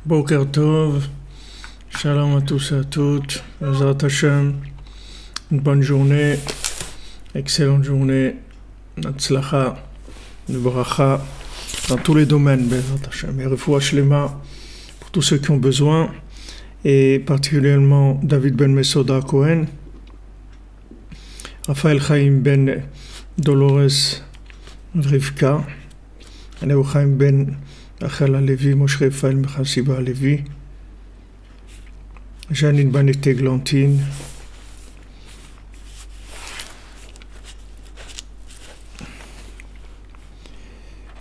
Boker Tov, Shalom à tous et à toutes, Bezrat Hashem, une bonne journée, excellente journée, Natzlacha, Bracha, dans tous les domaines, Bezrat Hashem, et Refoua Shlema pour tous ceux qui ont besoin, et particulièrement David Ben Mesoda Cohen, Raphaël Chaim Ben Dolores Rivka, Aneu Chaim Ben Rachel Alevi, Moshe Raphaël Mechasiba Alevi, Janine Banete Glantine,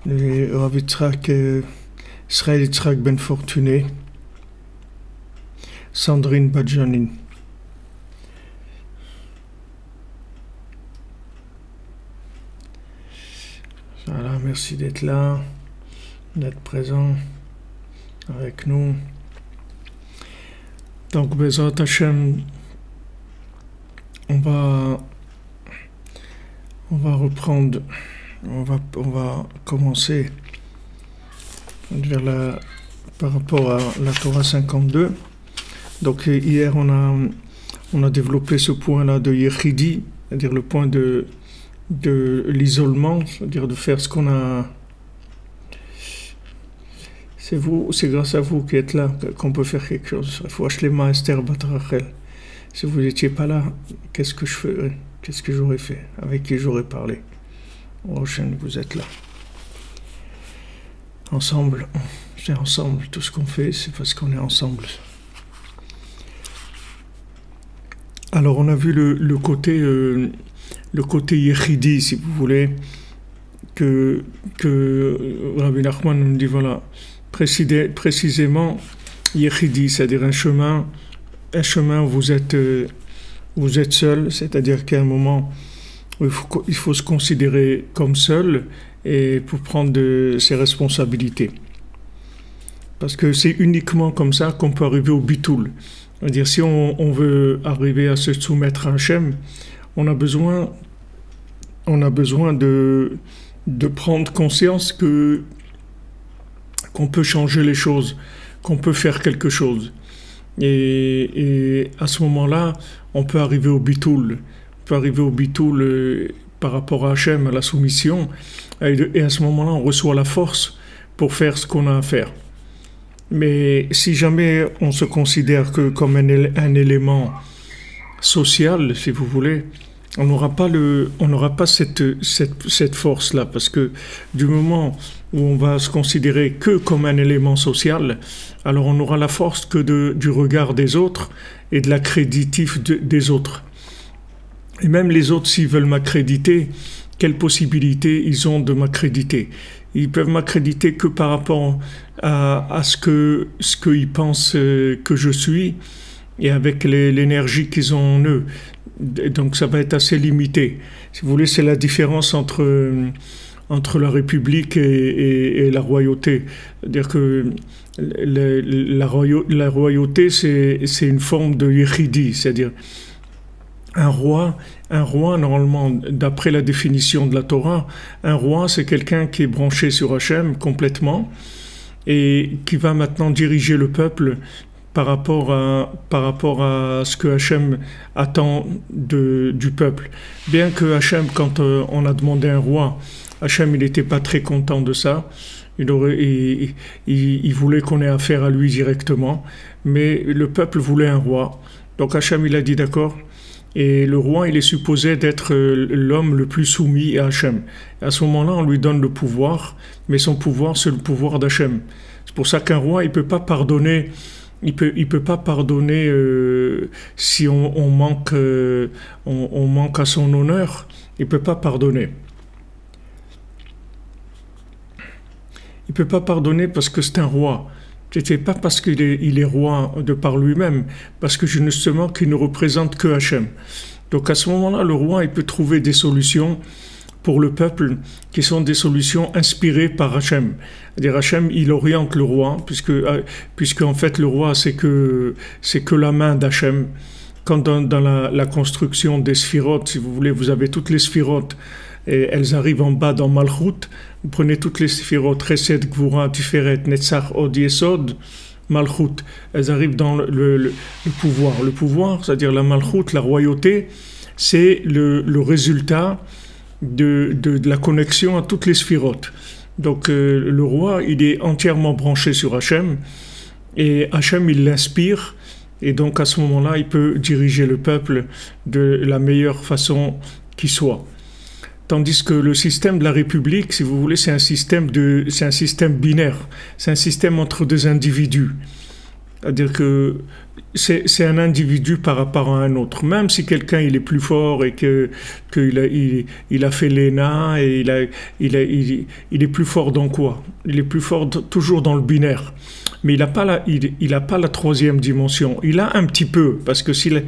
le Rav Yitzhak Israël Yitzhak Ben Fortuné, Sandrine Badjanine. Voilà, merci d'être là, d'être présent avec nous. Donc, Bezrat Hashem, on va reprendre, on va commencer par rapport à la Torah 52. Donc, hier, on a développé ce point-là de Yechidi, c'est-à-dire le point de l'isolement, c'est-à-dire de faire ce qu'on a. C'est grâce à vous qui êtes là qu'on peut faire quelque chose. Faut acheter ma Esther Batrachel. Si vous n'étiez pas là, qu'est-ce que je ferais? Qu'est-ce que j'aurais fait? Avec qui j'aurais parlé? Prochaine, vous êtes là. Ensemble, c'est ensemble. Tout ce qu'on fait, c'est parce qu'on est ensemble. Alors, on a vu le côté Yechidi, si vous voulez, que Rabbi Nachman nous dit, voilà, précisément Yechidi, c'est-à-dire un chemin où vous êtes seul, c'est-à-dire qu'à un moment où il faut se considérer comme seul et pour prendre ses responsabilités. Parce que c'est uniquement comme ça qu'on peut arriver au bitoul. C'est-à-dire, si on veut arriver à se soumettre à Hachem, on a besoin de prendre conscience qu'on peut changer les choses, qu'on peut faire quelque chose. Et à ce moment-là, on peut arriver au bitoul. On peut arriver au bitoul par rapport à Hachem, à la soumission. Et à ce moment-là, on reçoit la force pour faire ce qu'on a à faire. Mais si jamais on se considère que comme un élément social, si vous voulez, on n'aura pas cette force-là, parce que du moment où on va se considérer que comme un élément social, alors on aura la force que du regard des autres et de l'accréditif des autres. Et même les autres, s'ils veulent m'accréditer, quelle possibilité ils ont de m'accréditer? Ils peuvent m'accréditer que par rapport à ce qu'ils pensent que je suis, et avec l'énergie qu'ils ont en eux. Donc ça va être assez limité. Si vous voulez, c'est la différence entre la République et la royauté. C'est-à-dire que la royauté, c'est une forme de Yechidi, c'est-à-dire un roi, normalement, d'après la définition de la Torah, un roi, c'est quelqu'un qui est branché sur Hachem complètement et qui va maintenant diriger le peuple par rapport à ce que Hachem attend du peuple. Bien que Hachem, quand on a demandé un roi, Hachem, il n'était pas très content de ça. Il voulait qu'on ait affaire à lui directement, mais le peuple voulait un roi. Donc Hachem, il a dit d'accord. Et le roi, il est supposé d'être l'homme le plus soumis à Hachem. À ce moment-là, on lui donne le pouvoir, mais son pouvoir, c'est le pouvoir d'Hachem. C'est pour ça qu'un roi, il peut pas pardonner. Il peut pas pardonner si on manque à son honneur. Il peut pas pardonner. Il peut pas pardonner parce que c'est un roi. C'est pas parce qu'il est roi de par lui-même, parce que justement qu'il ne représente que Hachem. Donc à ce moment-là, le roi, il peut trouver des solutions pour le peuple qui sont des solutions inspirées par Hachem. C'est-à-dire Hachem, il oriente le roi, puisque en fait le roi, c'est que la main d'Hachem. Quand dans la construction des sphirotes, si vous voulez, vous avez toutes les sphirotes, et elles arrivent en bas dans Malchut. Vous prenez toutes les sphirotes, Chesed, Gvura, Tiferet, Netzach, Od, Yesod, Malchut. Elles arrivent dans le pouvoir. Le pouvoir, c'est-à-dire la Malchut, la royauté, c'est le résultat de la connexion à toutes les sphirotes. Donc le roi, il est entièrement branché sur Hachem, et Hachem, il l'inspire, et donc à ce moment-là, il peut diriger le peuple de la meilleure façon qui soit. Tandis que le système de la République, si vous voulez, c'est un système binaire, c'est un système entre deux individus. C'est-à-dire que c'est un individu par rapport à un autre. Même si quelqu'un il est plus fort et qu'il a fait l'ENA et il est plus fort dans quoi? Il est plus fort toujours dans le binaire. Mais il n'a pas la troisième dimension. Il a un petit peu, parce que s'il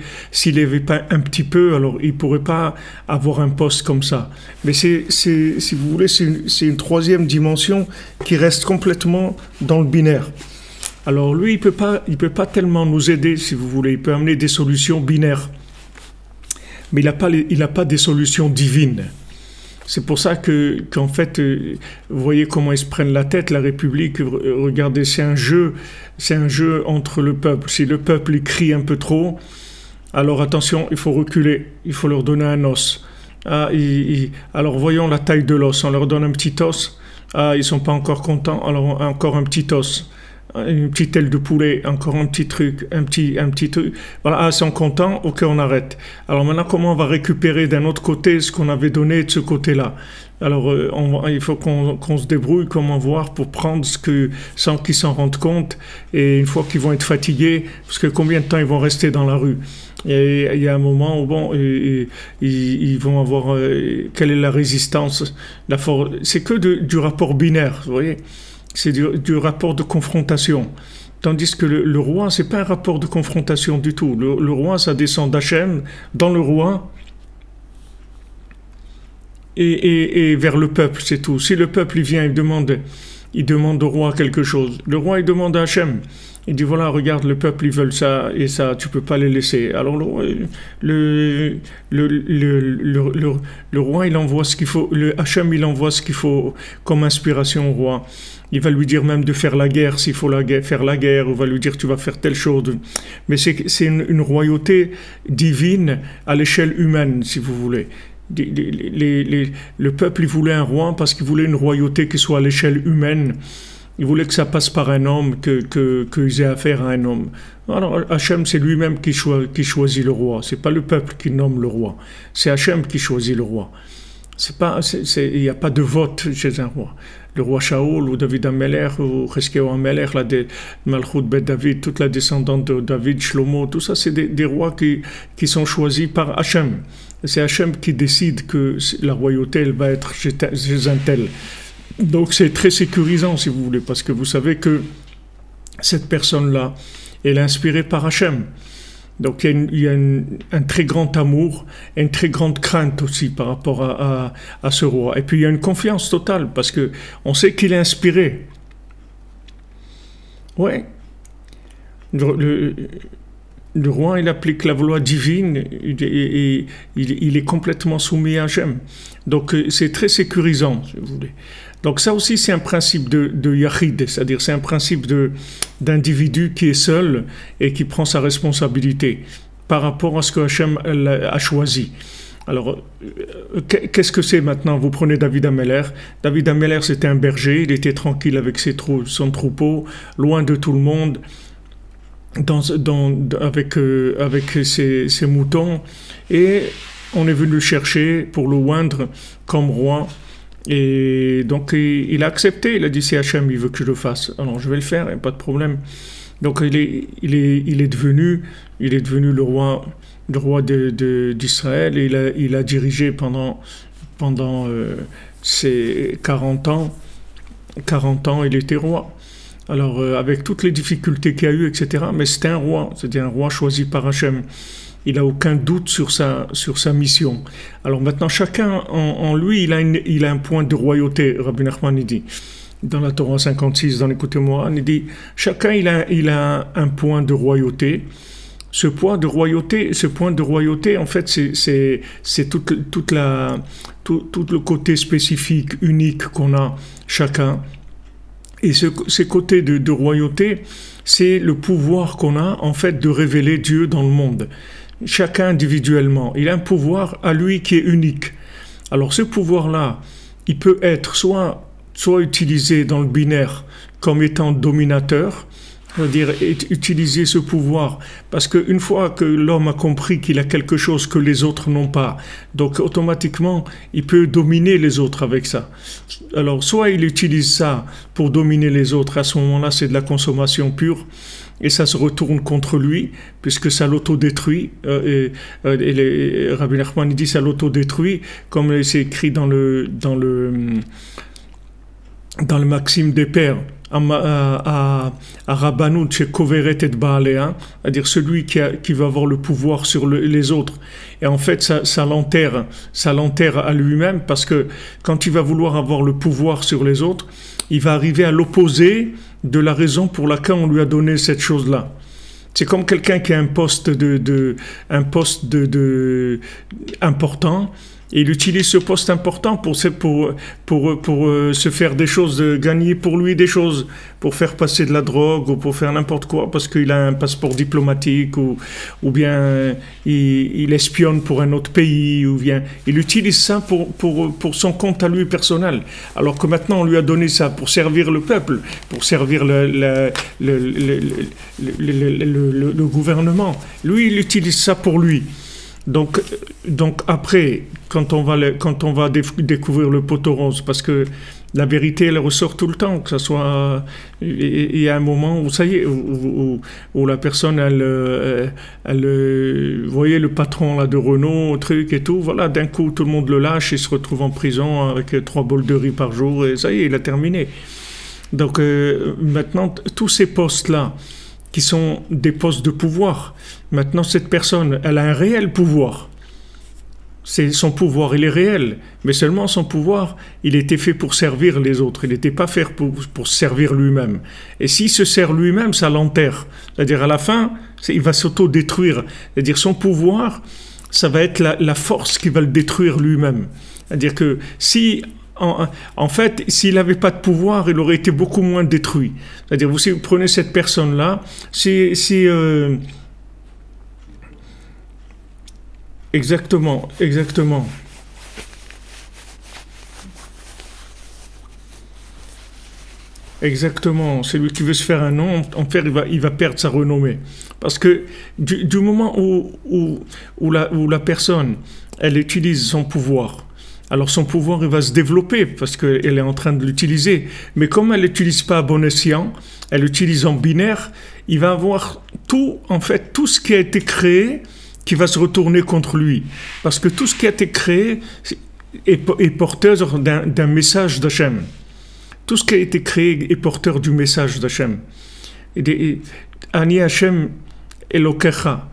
n'avait pas un petit peu, alors il ne pourrait pas avoir un poste comme ça. Mais si vous voulez, c'est une troisième dimension qui reste complètement dans le binaire. Alors lui, il peut pas tellement nous aider, si vous voulez. Il peut amener des solutions binaires. Mais il n'a pas des solutions divines. C'est pour ça qu'en fait, vous voyez comment ils se prennent la tête, la République. Regardez, c'est un jeu entre le peuple. Si le peuple crie un peu trop, alors attention, il faut reculer. Il faut leur donner un os. Alors voyons la taille de l'os. On leur donne un petit os. Ils sont pas encore contents. Alors encore un petit os. Une petite aile de poulet, encore un petit truc, un petit truc. Voilà, ils sont contents, ok, on arrête. Alors maintenant, comment on va récupérer d'un autre côté ce qu'on avait donné de ce côté-là? Alors, il faut qu'on se débrouille, comment voir pour prendre sans qu'ils s'en rendent compte. Et une fois qu'ils vont être fatigués, parce que combien de temps ils vont rester dans la rue? Et il y a un moment où bon, ils vont avoir quelle est la résistance, c'est que du rapport binaire, vous voyez. C'est du rapport de confrontation. Tandis que le roi, c'est pas un rapport de confrontation du tout. Le roi, ça descend d'Hachem dans le roi et vers le peuple, c'est tout. Si le peuple il vient, il demande au roi quelque chose. Le roi, il demande à Hachem. Il dit voilà, regarde, le peuple, ils veulent ça et ça, tu peux pas les laisser. Alors le roi, il envoie ce qu'il faut, Hachem, il envoie ce qu'il faut comme inspiration au roi. Il va lui dire même de faire la guerre, s'il faut faire la guerre, il va lui dire tu vas faire telle chose. Mais c'est une royauté divine à l'échelle humaine, si vous voulez. Le peuple, il voulait un roi parce qu'il voulait une royauté qui soit à l'échelle humaine. Il voulait que ça passe par un homme, qu'ils aient affaire à un homme. Alors Hachem, c'est lui-même qui choisit le roi. C'est pas le peuple qui nomme le roi. C'est Hachem qui choisit le roi. Il n'y a pas de vote chez un roi. Le roi Shaoul ou David Ameler ou Cheskeo Ameler, Malchut Bet David, toute la descendante de David, Shlomo, tout ça, c'est des rois qui sont choisis par Hachem. C'est Hachem qui décide que la royauté, elle va être chez un tel. Donc c'est très sécurisant, si vous voulez, parce que vous savez que cette personne-là, elle est inspirée par Hachem. Donc il y a un très grand amour, une très grande crainte aussi par rapport à ce roi. Et puis il y a une confiance totale, parce que on sait qu'il est inspiré. Ouais. Le roi, il applique la loi divine et il est complètement soumis à Hachem. Donc c'est très sécurisant, si vous voulez. Donc ça aussi, c'est un principe de Yachid, c'est-à-dire c'est un principe d'individu qui est seul et qui prend sa responsabilité par rapport à ce que Hachem a choisi. Alors, qu'est-ce que c'est maintenant? Vous prenez David Ameler. David Ameler, c'était un berger, il était tranquille avec son troupeau, loin de tout le monde, avec ses moutons, et on est venu le chercher pour le oindre comme roi. Et donc il a accepté, il a dit c'est Hachem, il veut que je le fasse, alors je vais le faire, il n'y a pas de problème. Donc il est devenu le roi d'Israël, et il a dirigé pendant ses 40 ans, il était roi. Alors avec toutes les difficultés qu'il y a eu, etc., mais c'était un roi, c'est-à-dire un roi choisi par Hachem. Il n'a aucun doute sur sa mission. Alors maintenant, chacun en lui, il a un point de royauté, Rabbi Nachman dit. Dans la Torah 56, dans l'écoute-moi, il dit, chacun il a un point de royauté. Ce point de royauté, en fait, c'est tout le côté spécifique, unique qu'on a chacun. Et ces côtés de royauté, c'est le pouvoir qu'on a en fait de révéler Dieu dans le monde. Chacun individuellement, il a un pouvoir à lui qui est unique. Alors ce pouvoir-là, il peut être soit utilisé dans le binaire comme étant dominateur, c'est-à-dire utiliser ce pouvoir, parce qu'une fois que l'homme a compris qu'il a quelque chose que les autres n'ont pas, donc automatiquement, il peut dominer les autres avec ça. Alors, soit il utilise ça pour dominer les autres, à ce moment-là, c'est de la consommation pure, et ça se retourne contre lui, puisque ça l'autodétruit. Rabbi Nachman dit ça l'autodétruit, comme c'est écrit dans le Maxime des Pères. À Rabbanut chez Koveret et Baalea, c'est-à-dire celui qui va avoir le pouvoir sur les autres. Et en fait, ça l'enterre à lui-même, parce que quand il va vouloir avoir le pouvoir sur les autres, il va arriver à l'opposé de la raison pour laquelle on lui a donné cette chose-là. C'est comme quelqu'un qui a un poste important. Et il utilise ce poste important pour se faire des choses, gagner pour lui des choses, pour faire passer de la drogue ou pour faire n'importe quoi, parce qu'il a un passeport diplomatique ou bien il espionne pour un autre pays, ou bien il utilise ça pour son compte à lui personnel. Alors que maintenant on lui a donné ça pour servir le peuple, pour servir le gouvernement. Lui, il utilise ça pour lui. Donc après, quand on va découvrir le poteau rose, parce que la vérité, elle ressort tout le temps, que ça soit, il y a un moment où ça y est, où la personne, vous voyez le patron là de Renault, truc et tout, voilà, d'un coup tout le monde le lâche, il se retrouve en prison avec 3 bols de riz par jour, et ça y est, il a terminé. Donc maintenant, tous ces postes-là, qui sont des postes de pouvoir. Maintenant, cette personne, elle a un réel pouvoir. Son pouvoir, il est réel. Mais seulement son pouvoir, il était fait pour servir les autres. Il n'était pas fait pour servir lui-même. Et s'il se sert lui-même, ça l'enterre. C'est-à-dire, à la fin, il va s'auto-détruire. C'est-à-dire, son pouvoir, ça va être la force qui va le détruire lui-même. C'est-à-dire que si... En fait, s'il n'avait pas de pouvoir, il aurait été beaucoup moins détruit. C'est-à-dire, si vous prenez cette personne-là, exactement. Exactement. Celui qui veut se faire un nom, en fait, il va perdre sa renommée. Parce que du moment où la personne, elle utilise son pouvoir, alors son pouvoir, il va se développer parce qu'elle est en train de l'utiliser. Mais comme elle l'utilise pas à bon escient, elle l'utilise en binaire, il va avoir tout ce qui a été créé qui va se retourner contre lui. Parce que tout ce qui a été créé est porteur d'un message d'Hachem. Tout ce qui a été créé est porteur du message d'Hachem. Ani Hachem Elokecha.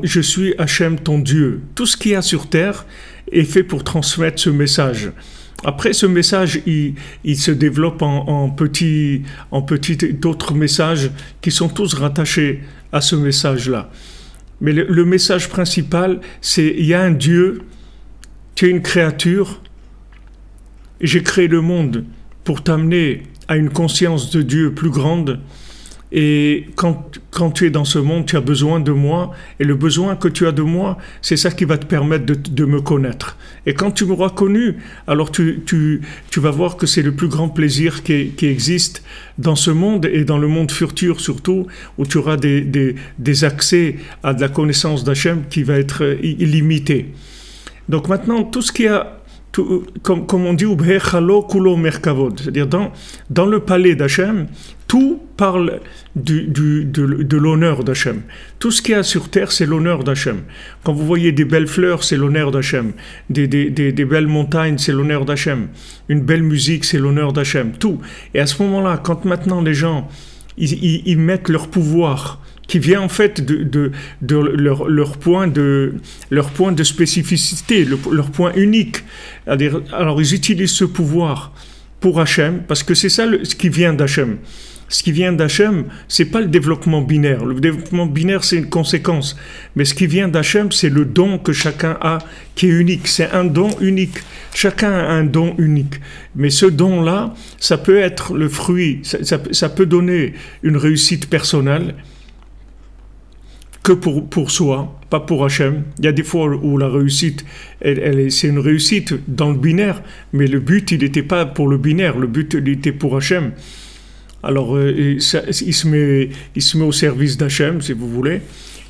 Je suis Hachem ton Dieu. Tout ce qu'il y a sur terre est fait pour transmettre ce message. Après, ce message, il se développe en petits d'autres messages qui sont tous rattachés à ce message-là. Mais le message principal, c'est il y a un Dieu, tu es une créature, et j'ai créé le monde pour t'amener à une conscience de Dieu plus grande. Et quand tu es dans ce monde, tu as besoin de moi. Et le besoin que tu as de moi, c'est ça qui va te permettre de me connaître. Et quand tu m'auras connu, alors tu vas voir que c'est le plus grand plaisir qui existe dans ce monde et dans le monde futur surtout, où tu auras des accès à de la connaissance d'Hachem qui va être illimité. Donc maintenant, tout ce qui a... Comme on dit, c'est-à-dire dans le palais d'Hachem, tout parle de l'honneur d'Hachem. Tout ce qu'il y a sur terre, c'est l'honneur d'Hachem. Quand vous voyez des belles fleurs, c'est l'honneur d'Hachem. Des belles montagnes, c'est l'honneur d'Hachem. Une belle musique, c'est l'honneur d'Hachem. Tout. Et à ce moment-là, quand maintenant les gens, ils mettent leur pouvoir, qui vient en fait de leur point de spécificité, leur point unique. Alors ils utilisent ce pouvoir pour Hachem, parce que c'est ça ce qui vient d'Hachem. Ce qui vient d'Hachem, c'est pas le développement binaire. Le développement binaire, c'est une conséquence. Mais ce qui vient d'Hachem, c'est le don que chacun a, qui est unique. C'est un don unique. Chacun a un don unique. Mais ce don-là, ça peut être le fruit, ça peut donner une réussite personnelle que pour soi, pas pour Hachem. Il y a des fois où la réussite, c'est une réussite dans le binaire, mais le but, il n'était pas pour le binaire, le but, il était pour Hachem. Alors, il se met au service d'Hachem, si vous voulez,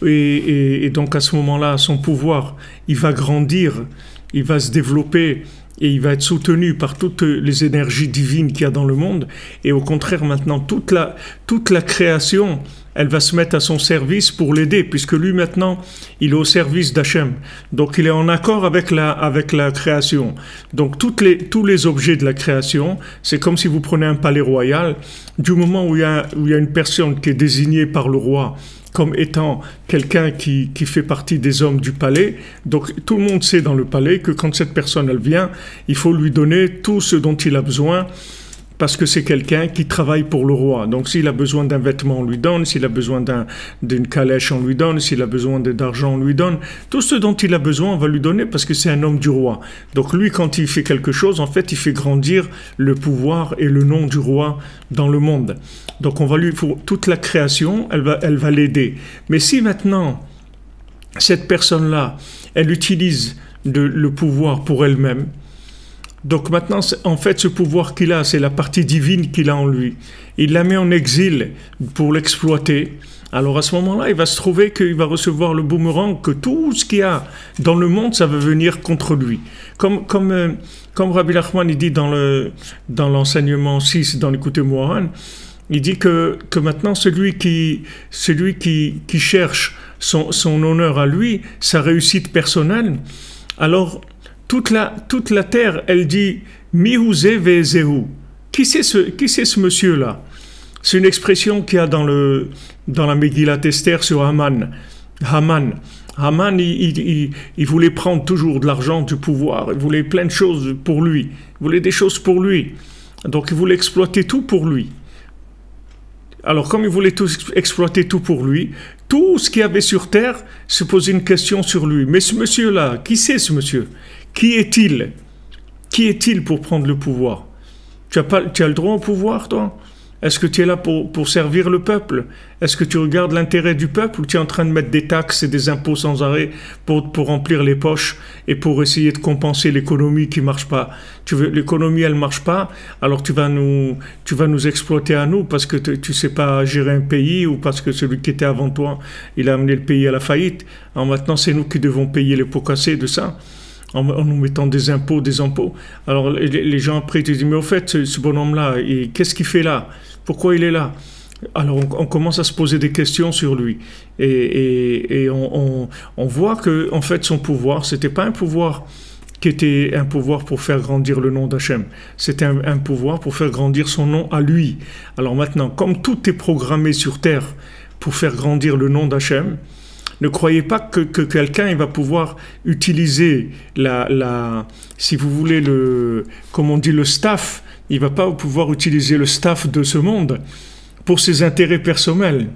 et donc à ce moment-là, son pouvoir, il va grandir, il va se développer, et il va être soutenu par toutes les énergies divines qu'il y a dans le monde, et au contraire, maintenant, toute la création, elle va se mettre à son service pour l'aider, puisque lui, maintenant, il est au service d'Hachem. Donc, il est en accord avec la création. Donc, tous les objets de la création, c'est comme si vous prenez un palais royal, du moment où il y a une personne qui est désignée par le roi comme étant quelqu'un qui fait partie des hommes du palais, donc tout le monde sait dans le palais que quand cette personne, elle vient, il faut lui donner tout ce dont il a besoin, parce que c'est quelqu'un qui travaille pour le roi. Donc s'il a besoin d'un vêtement, on lui donne. S'il a besoin d'une calèche, on lui donne. S'il a besoin d'argent, on lui donne. Tout ce dont il a besoin, on va lui donner parce que c'est un homme du roi. Donc lui, quand il fait quelque chose, en fait, il fait grandir le pouvoir et le nom du roi dans le monde. Donc on va pour toute la création, elle va l'aider. Mais si maintenant, cette personne-là, elle utilise le pouvoir pour elle-même, donc maintenant, en fait, ce pouvoir qu'il a, c'est la partie divine qu'il a en lui. Il la met en exil pour l'exploiter. Alors à ce moment-là, il va se trouver qu'il va recevoir le boomerang, que tout ce qu'il y a dans le monde, ça va venir contre lui. Comme Rabbi Nachman, il dit dans l'enseignement 6, dans l'Écoutez Moharan, il dit que maintenant, celui qui cherche son honneur à lui, sa réussite personnelle, alors toute la terre, elle dit Mihuze vezehu. Qui c'est ce monsieur-là? C'est une expression qu'il y a dans la Megillat Esther sur Haman. Haman, il voulait prendre toujours de l'argent, du pouvoir, il voulait plein de choses pour lui. Il voulait des choses pour lui. Donc il voulait exploiter tout pour lui. Alors comme il voulait exploiter tout pour lui, tout ce qu'il y avait sur terre se posait une question sur lui. Mais ce monsieur-là, qui c'est ce monsieur? Qui est-il? Qui est-il pour prendre le pouvoir? Tu as le droit au pouvoir, toi? Est-ce que tu es là pour servir le peuple? Est-ce que tu regardes l'intérêt du peuple ou tu es en train de mettre des taxes et des impôts sans arrêt pour remplir les poches et pour essayer de compenser l'économie qui ne marche pas? L'économie, elle ne marche pas, alors tu vas nous exploiter à nous parce que tu ne sais pas gérer un pays ou parce que celui qui était avant toi, il a amené le pays à la faillite. Alors maintenant, c'est nous qui devons payer les pots cassés de ça. En nous mettant des impôts. Alors les gens après te disent, mais au fait, ce bonhomme-là, qu'est-ce qu'il fait là? Pourquoi il est là? Alors on commence à se poser des questions sur lui. Et on voit que en fait son pouvoir, c'était pas un pouvoir qui était un pouvoir pour faire grandir le nom d'Hachem. C'était un pouvoir pour faire grandir son nom à lui. Alors maintenant, comme tout est programmé sur terre pour faire grandir le nom d'Hachem, ne croyez pas que quelqu'un il va pouvoir utiliser si vous voulez comme on dit le staff, il va pas pouvoir utiliser le staff de ce monde pour ses intérêts personnels.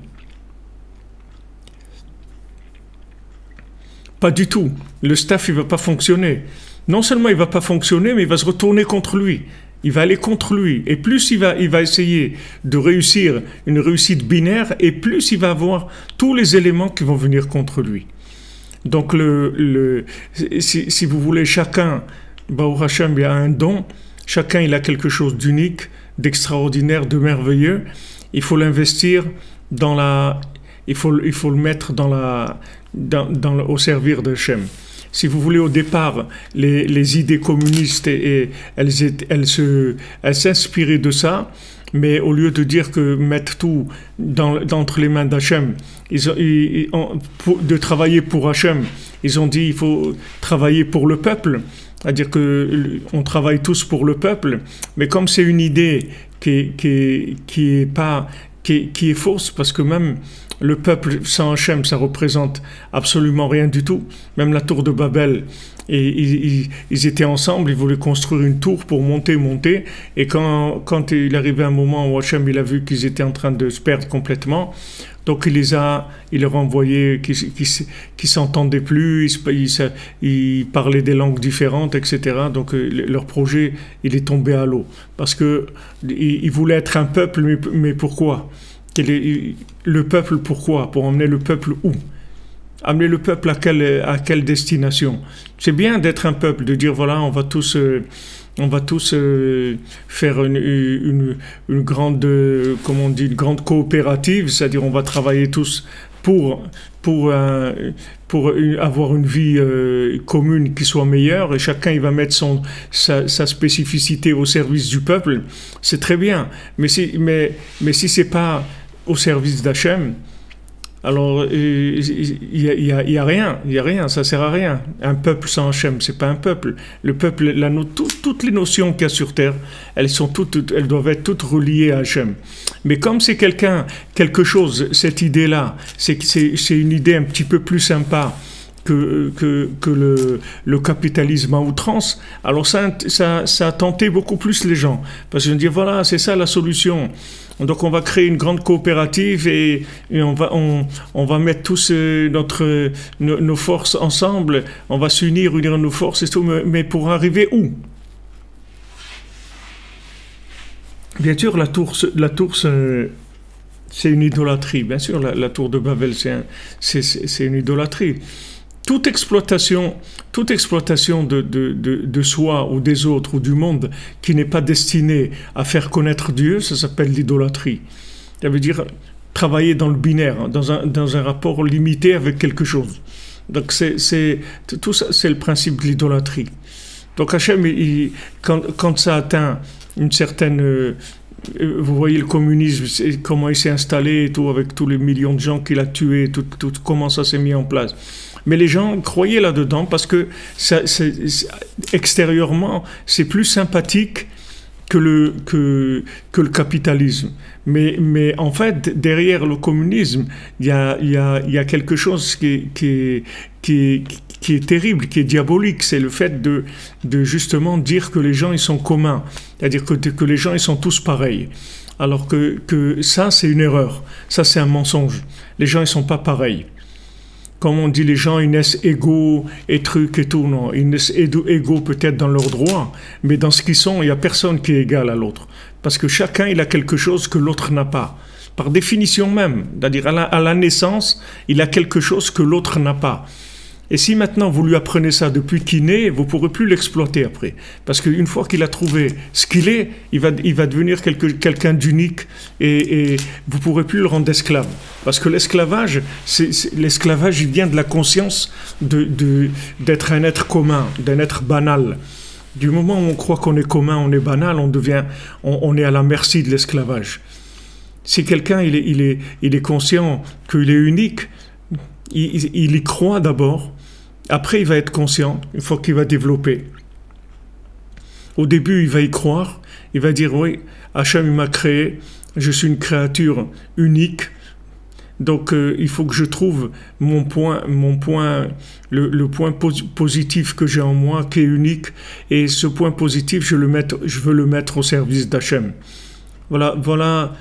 Pas du tout. Le staff il va pas fonctionner. Non seulement il va pas fonctionner, mais il va se retourner contre lui. Il va aller contre lui. Et plus il va essayer de réussir une réussite binaire, et plus il va avoir tous les éléments qui vont venir contre lui. Donc, si vous voulez, chacun, Baruch Hashem, il a un don. Chacun, il a quelque chose d'unique, d'extraordinaire, de merveilleux. Il faut l'investir il faut le mettre au servir de Hashem. Si vous voulez, au départ, les idées communistes, elles s'inspiraient de ça, mais au lieu de dire que mettre tout entre les mains d'Hachem, de travailler pour Hachem, ils ont dit il faut travailler pour le peuple, c'est-à-dire qu'on travaille tous pour le peuple, mais comme c'est une idée qui qui est fausse, parce que même le peuple sans Hachem, ça représente absolument rien du tout. Même la tour de Babel, et ils étaient ensemble, ils voulaient construire une tour pour monter, et quand il arrivait un moment où Hachem il a vu qu'ils étaient en train de se perdre complètement, donc il leur a envoyé qui s'entendaient plus, ils parlaient des langues différentes, etc. Donc leur projet, il est tombé à l'eau. Parce que ils voulaient être un peuple, mais pourquoi? Le peuple, pourquoi? Pour emmener le peuple où? Amener le peuple à quelle destination? C'est bien d'être un peuple, de dire voilà, on va tous faire une grande, comment on dit, une grande coopérative, c'est-à-dire on va travailler tous pour avoir une vie commune qui soit meilleure, et chacun il va mettre sa spécificité au service du peuple. C'est très bien, mais si c'est pas au service d'Hachem, alors il y a rien, ça sert à rien. Un peuple sans Hachem, c'est pas un peuple. Le peuple, toutes les notions qu'il y a sur terre, elles doivent être toutes reliées à Hachem. Mais comme c'est quelque chose, cette idée-là, c'est une idée un petit peu plus sympa que le capitalisme à outrance, alors ça a tenté beaucoup plus les gens. Parce que je me dis, voilà, c'est ça la solution. Donc on va créer une grande coopérative et on va mettre tous nos forces ensemble, on va unir nos forces et tout, mais pour arriver où? Bien sûr, la tour c'est une idolâtrie. Bien sûr, la tour de Babel, c'est une idolâtrie. Toute exploitation de soi ou des autres ou du monde qui n'est pas destinée à faire connaître Dieu, ça s'appelle l'idolâtrie. Ça veut dire travailler dans le binaire, dans un rapport limité avec quelque chose. Donc tout ça, c'est le principe de l'idolâtrie. Donc Hachem, quand ça atteint une certaine... vous voyez le communisme, comment il s'est installé et tout, avec tous les millions de gens qu'il a tués, tout comment ça s'est mis en place. Mais les gens croyaient là-dedans parce que extérieurement, c'est plus sympathique que le capitalisme. Mais en fait, derrière le communisme, il y a quelque chose qui est terrible, qui est diabolique. C'est le fait de justement dire que les gens, ils sont communs. C'est-à-dire que les gens, ils sont tous pareils. Alors que ça, c'est une erreur. Ça, c'est un mensonge. Les gens, ils sont pas pareils. Comme on dit, les gens, ils naissent égaux et trucs et tout. Non, ils naissent égaux peut-être dans leurs droits, mais dans ce qu'ils sont, il n'y a personne qui est égal à l'autre. Parce que chacun, il a quelque chose que l'autre n'a pas. Par définition même, c'est-à-dire à la naissance, il a quelque chose que l'autre n'a pas. Et si maintenant vous lui apprenez ça depuis qu'il naît, vous ne pourrez plus l'exploiter après. Parce qu'une fois qu'il a trouvé ce qu'il est, il va devenir quelqu'un d'unique et vous ne pourrez plus le rendre esclave. Parce que l'esclavage, il vient de la conscience d'être un être commun, d'un être banal. Du moment où on croit qu'on est commun, on est banal, on est à la merci de l'esclavage. Si quelqu'un il est conscient qu'il est unique, il y croit d'abord. Après, il va être conscient, une fois qu'il va développer. Au début, il va y croire, il va dire, oui, Hachem m'a créé, je suis une créature unique, donc il faut que je trouve le point positif que j'ai en moi, qui est unique, et ce point positif, je veux le mettre au service d'Hachem. Voilà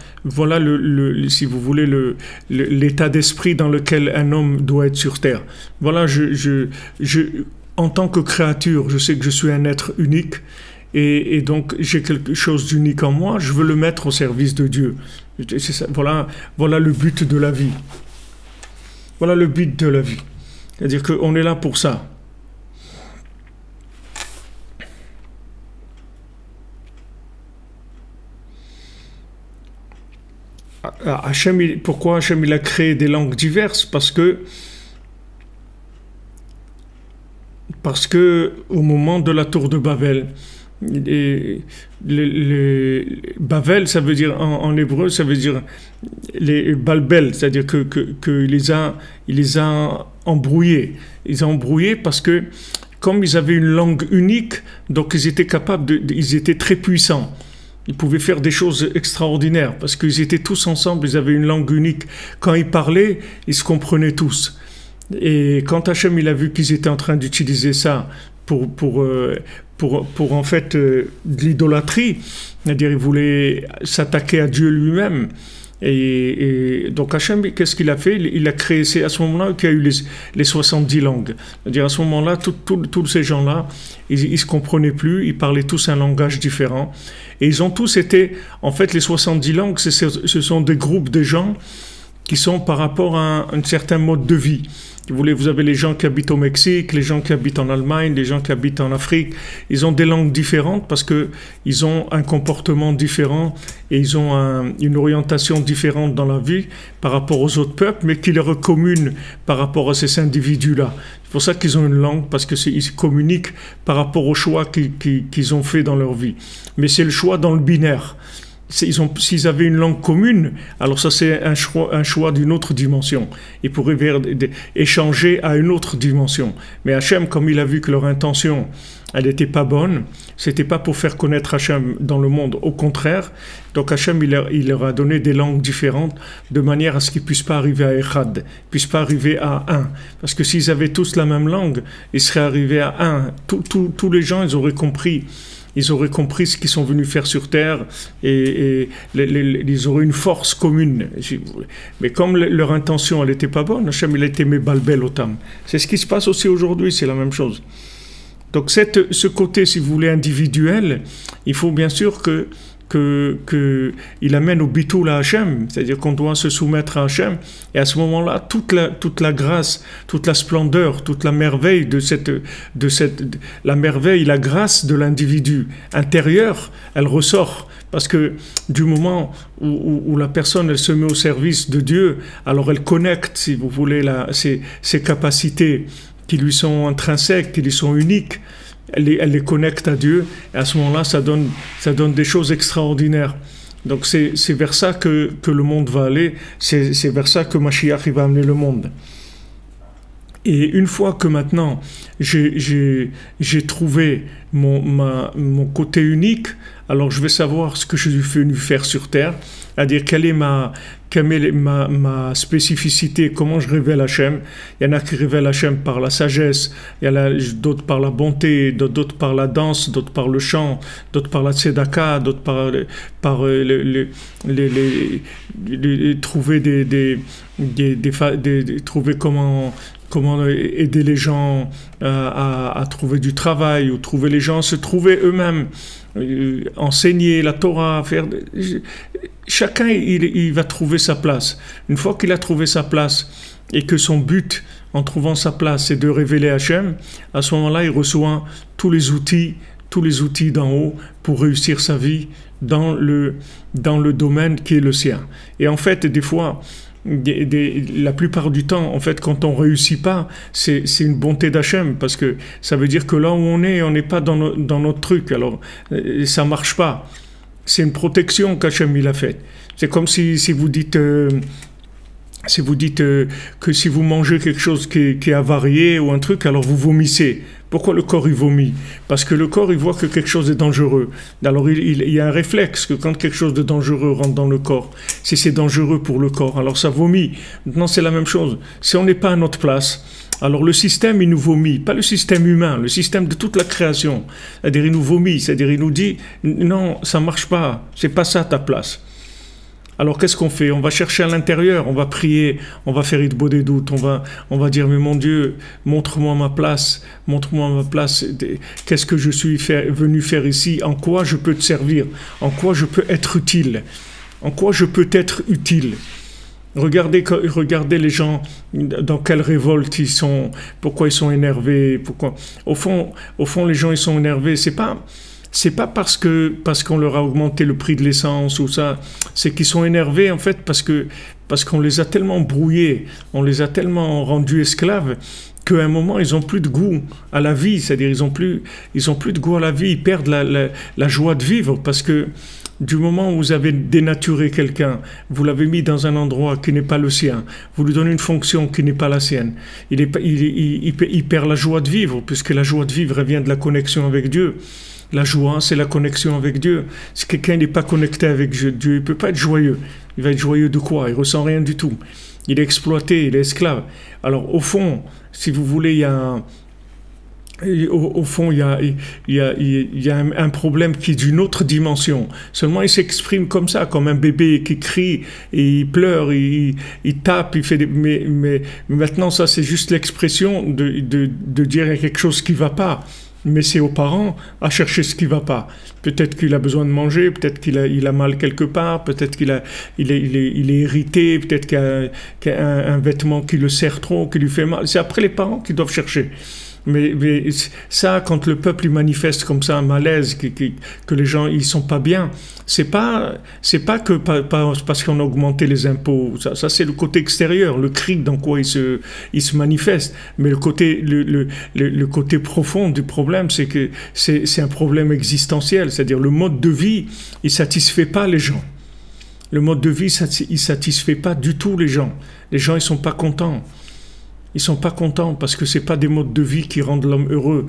si vous voulez, l'état d'esprit dans lequel un homme doit être sur terre. Voilà, en tant que créature, je sais que je suis un être unique et donc j'ai quelque chose d'unique en moi, je veux le mettre au service de Dieu. C'est ça, voilà le but de la vie. Voilà le but de la vie. C'est-à-dire qu'on est là pour ça. Pourquoi Hachem il a créé des langues diverses? Parce que au moment de la tour de Babel, Babel, ça veut dire en hébreu, ça veut dire les Balbel, c'est-à-dire que il les a embrouillés. Ils ont embrouillés parce que comme ils avaient une langue unique, donc ils étaient très puissants. Ils pouvaient faire des choses extraordinaires parce qu'ils étaient tous ensemble, ils avaient une langue unique. Quand ils parlaient, ils se comprenaient tous. Et quand Hachem il a vu qu'ils étaient en train d'utiliser ça pour en fait de l'idolâtrie, c'est-à-dire ils voulaient s'attaquer à Dieu lui-même. Et donc Hachem, qu'est-ce qu'il a fait? Il a créé, c'est à ce moment-là qu'il y a eu les 70 langues. C'est-à-dire à ce moment-là, tous ces gens-là, ils se comprenaient plus, ils parlaient tous un langage différent. Et ils ont tous été, en fait, les 70 langues, ce sont des groupes de gens qui sont par rapport à un certain mode de vie. Vous avez les gens qui habitent au Mexique, les gens qui habitent en Allemagne, les gens qui habitent en Afrique. Ils ont des langues différentes parce qu'ils ont un comportement différent et ils ont une orientation différente dans la vie par rapport aux autres peuples, mais qui les recommune par rapport à ces individus-là. C'est pour ça qu'ils ont une langue, parce qu'ils communiquent par rapport au choix qu'ils ont fait dans leur vie. Mais c'est le choix dans le binaire. S'ils avaient une langue commune, alors ça c'est un choix d'une autre dimension. Ils pourraient échanger à une autre dimension. Mais Hachem, comme il a vu que leur intention, elle n'était pas bonne, c'était pas pour faire connaître Hachem dans le monde, au contraire. Donc Hachem, il leur a donné des langues différentes de manière à ce qu'ils ne puissent pas arriver à Echad, ne puissent pas arriver à un. Parce que s'ils avaient tous la même langue, ils seraient arrivés à un. Tous les gens, ils auraient compris ce qu'ils sont venus faire sur Terre et ils auraient une force commune. Mais comme leur intention, elle n'était pas bonne, Hachem, il a été mébalbel otam. C'est ce qui se passe aussi aujourd'hui, c'est la même chose. Donc ce côté, si vous voulez, individuel, il faut bien sûr qu'il amène au bitoul à Hachem, c'est-à-dire qu'on doit se soumettre à Hachem, et à ce moment-là, toute la grâce, toute la splendeur, toute la merveille la merveille, la grâce de l'individu intérieur, elle ressort, parce que du moment où la personne, elle se met au service de Dieu, alors elle connecte, si vous voulez, ses capacités qui lui sont intrinsèques, qui lui sont uniques, elle les connecte à Dieu, et à ce moment-là, ça donne des choses extraordinaires. Donc c'est vers ça que le monde va aller, c'est vers ça que Mashiach va amener le monde. Et une fois que maintenant j'ai trouvé mon côté unique, alors je vais savoir ce que je suis venu faire sur Terre, c'est-à-dire quelle est ma spécificité, comment je révèle Hachem. Il y en a qui révèlent Hachem par la sagesse, il y en a d'autres par la bonté, d'autres par la danse, d'autres par le chant, d'autres par la tzedaka, d'autres par trouver comment aider les gens à trouver du travail, ou trouver les gens à se trouver eux-mêmes, enseigner la Torah, chacun il va trouver sa place. Une fois qu'il a trouvé sa place et que son but en trouvant sa place c'est de révéler Hachem, à ce moment-là il reçoit tous les outils d'en haut pour réussir sa vie dans le domaine qui est le sien. Et en fait, des fois, la plupart du temps, en fait, quand on réussit pas, c'est une bonté d'Hachem, parce que ça veut dire que là où on n'est pas dans notre truc, alors ça marche pas. C'est une protection qu'Hachem il a faite. C'est comme si vous dites que si vous mangez quelque chose qui est avarié ou un truc, alors vous vomissez. Pourquoi le corps il vomit? Parce que le corps il voit que quelque chose est dangereux. Alors il y a un réflexe que quand quelque chose de dangereux rentre dans le corps, si c'est dangereux pour le corps, alors ça vomit. Maintenant c'est la même chose. Si on n'est pas à notre place, alors le système il nous vomit, pas le système humain, le système de toute la création. C'est-à-dire il nous vomit, c'est-à-dire il nous dit non, ça marche pas, c'est pas ça ta place. Alors qu'est-ce qu'on fait? On va chercher à l'intérieur, on va prier, on va faire Hitbo des doutes, on va dire mais mon Dieu, montre-moi ma place, qu'est-ce que je suis venu faire ici, en quoi je peux te servir, en quoi je peux être utile, Regardez les gens, dans quelle révolte ils sont, pourquoi ils sont énervés, au fond les gens ils sont énervés, c'est pas parce qu'on leur a augmenté le prix de l'essence ou ça, c'est qu'ils sont énervés en fait parce qu'on les a tellement brouillés, on les a tellement rendus esclaves qu'à un moment ils ont plus de goût à la vie, c'est-à-dire ils ont plus de goût à la vie, ils perdent la joie de vivre, parce que du moment où vous avez dénaturé quelqu'un, vous l'avez mis dans un endroit qui n'est pas le sien, vous lui donnez une fonction qui n'est pas la sienne, il perd la joie de vivre, puisque la joie de vivre vient de la connexion avec Dieu. La joie, c'est la connexion avec Dieu. Si quelqu'un n'est pas connecté avec Dieu, il ne peut pas être joyeux. Il va être joyeux de quoi? Il ne ressent rien du tout. Il est exploité, il est esclave. Alors, au fond, si vous voulez, il y a un... Au fond, il y a un problème qui est d'une autre dimension. Seulement, il s'exprime comme ça, comme un bébé qui crie, et il pleure, il tape, il fait des... Mais maintenant, ça, c'est juste l'expression de dire quelque chose qui ne va pas. Mais c'est aux parents à chercher ce qui ne va pas. Peut-être qu'il a besoin de manger, peut-être qu'il a mal quelque part, peut-être il est irrité, peut-être qu'il y a un vêtement qui le serre trop, qui lui fait mal. C'est après les parents qui doivent chercher. Mais ça, quand le peuple il manifeste comme ça un malaise, que les gens ils sont pas bien, c'est pas que parce qu'on a augmenté les impôts. Ça c'est le côté extérieur, le cri dans quoi il se manifeste. Mais le côté profond du problème, c'est que c'est un problème existentiel, c'est-à-dire le mode de vie, il satisfait pas les gens. Le mode de vie, il satisfait pas du tout les gens. Les gens ils sont pas contents. Ils sont pas contents parce que c'est pas des modes de vie qui rendent l'homme heureux.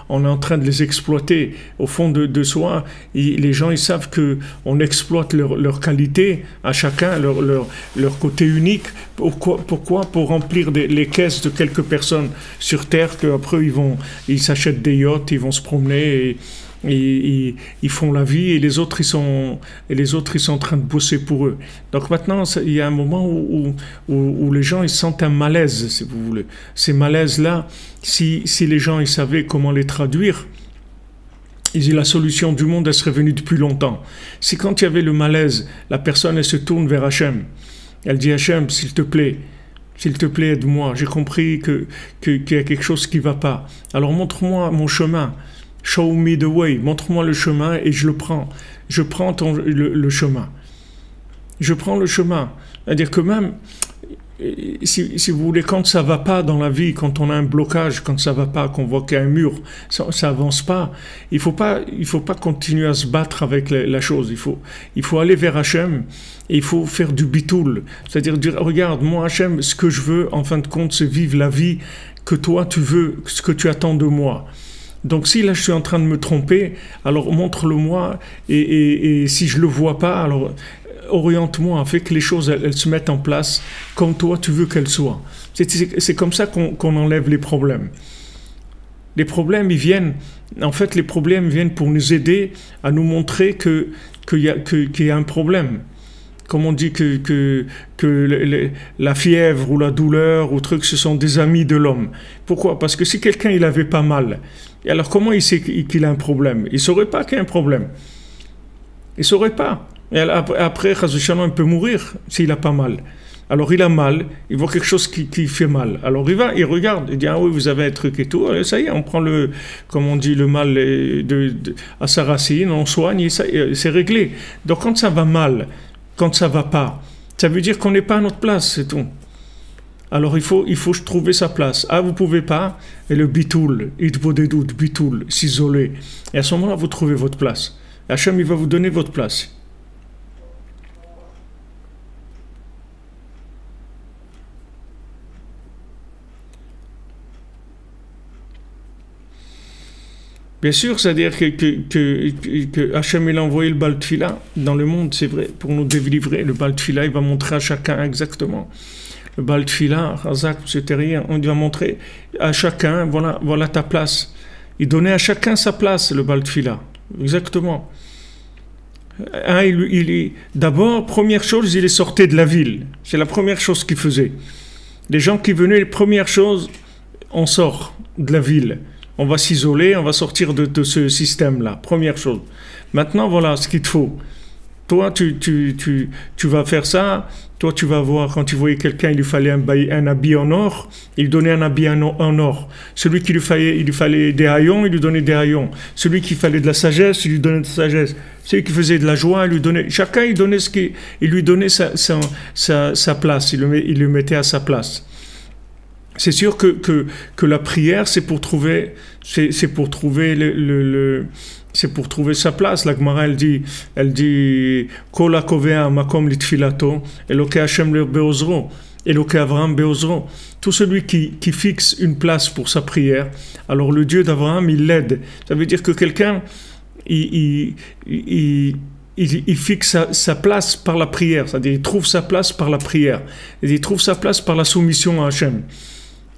On est en train de les exploiter. Au fond de soi, les gens ils savent que on exploite leur qualité à chacun, leur côté unique. Pourquoi? Pour remplir les caisses de quelques personnes sur terre qu'après ils s'achètent des yachts, ils vont se promener et ils font la vie et les autres ils sont en train de bosser pour eux. Donc maintenant il y a un moment où les gens ils sentent un malaise, si vous voulez. Ces malaises là, si les gens ils savaient comment les traduire, la solution du monde elle serait venue depuis longtemps. Si quand il y avait le malaise, la personne elle se tourne vers Hachem, elle dit Hachem s'il te plaît, aide-moi, j'ai compris qu'il y a quelque chose qui ne va pas. Alors montre-moi mon chemin. Show me the way, montre-moi le chemin et je le prends. Je prends le chemin. Je prends le chemin. C'est-à-dire que même, si vous voulez, quand ça ne va pas dans la vie, quand on a un blocage, quand ça ne va pas, qu'on voit qu'il y a un mur, ça n'avance pas, il faut pas continuer à se battre avec la chose. Il faut aller vers Hachem et il faut faire du bitoul. C'est-à-dire dire, regarde, moi Hachem, ce que je veux, en fin de compte, c'est vivre la vie que toi tu veux, ce que tu attends de moi. Donc si là je suis en train de me tromper, alors montre-le-moi et si je le vois pas, alors oriente-moi, fais que les choses elles se mettent en place comme toi tu veux qu'elles soient. C'est comme ça qu'on enlève les problèmes. Les problèmes les problèmes viennent pour nous aider à nous montrer qu'il y a un problème. Comme on dit que la fièvre ou la douleur ou truc, ce sont des amis de l'homme. Pourquoi? Parce que si quelqu'un il avait pas mal, alors comment il sait qu'il a un problème? Il ne saurait pas qu'il y a un problème. Il ne saurait pas. Et après, il peut mourir s'il n'a pas mal. Alors il a mal, il voit quelque chose qui fait mal. Alors il regarde, il dit, ah oui, vous avez un truc et tout. Ça y est, on prend le mal à sa racine, on soigne, et c'est réglé. Donc quand ça va mal, quand ça va pas, ça veut dire qu'on n'est pas à notre place, c'est tout. Alors il faut trouver sa place. Ah, vous pouvez pas, et le bitoul, bitoul, s'isoler. Et à ce moment-là, vous trouvez votre place. Hachem, il va vous donner votre place. Bien sûr, c'est-à-dire que Hachem il a envoyé le Baal Tfila dans le monde, c'est vrai, pour nous délivrer. Le Baal Tfila, il va montrer à chacun exactement. Le Baal Tfila, Razak, c'était rien. On va montrer à chacun, voilà ta place. Il donnait à chacun sa place, le Baal Tfila. Exactement. D'abord, première chose, il est sorti de la ville. C'est la première chose qu'il faisait. Les gens qui venaient, première chose, on sort de la ville. On va s'isoler, on va sortir de ce système-là. Première chose. Maintenant, voilà ce qu'il te faut. Toi, tu vas faire ça. Toi, tu vas voir, quand tu voyais quelqu'un, il lui fallait un habit en or, il donnait un habit en or. Celui qui il lui fallait des haillons, il lui donnait des haillons. Celui qui fallait de la sagesse, il lui donnait de la sagesse. Celui qui faisait de la joie, il lui donnait... Chacun, il lui donnait sa place, il le mettait à sa place. C'est sûr que la prière, c'est pour trouver C'est pour trouver sa place. La Gemara, elle dit, Kol hakovea makom litfilato, Elokei Hashem be'ozro, Elokei Avraham be'ozro. Tout celui qui fixe une place pour sa prière, alors le Dieu d'Abraham, il l'aide. Ça veut dire que quelqu'un, il fixe sa place par la prière, c'est-à-dire il trouve sa place par la prière, et il trouve sa place par la soumission à Hachem.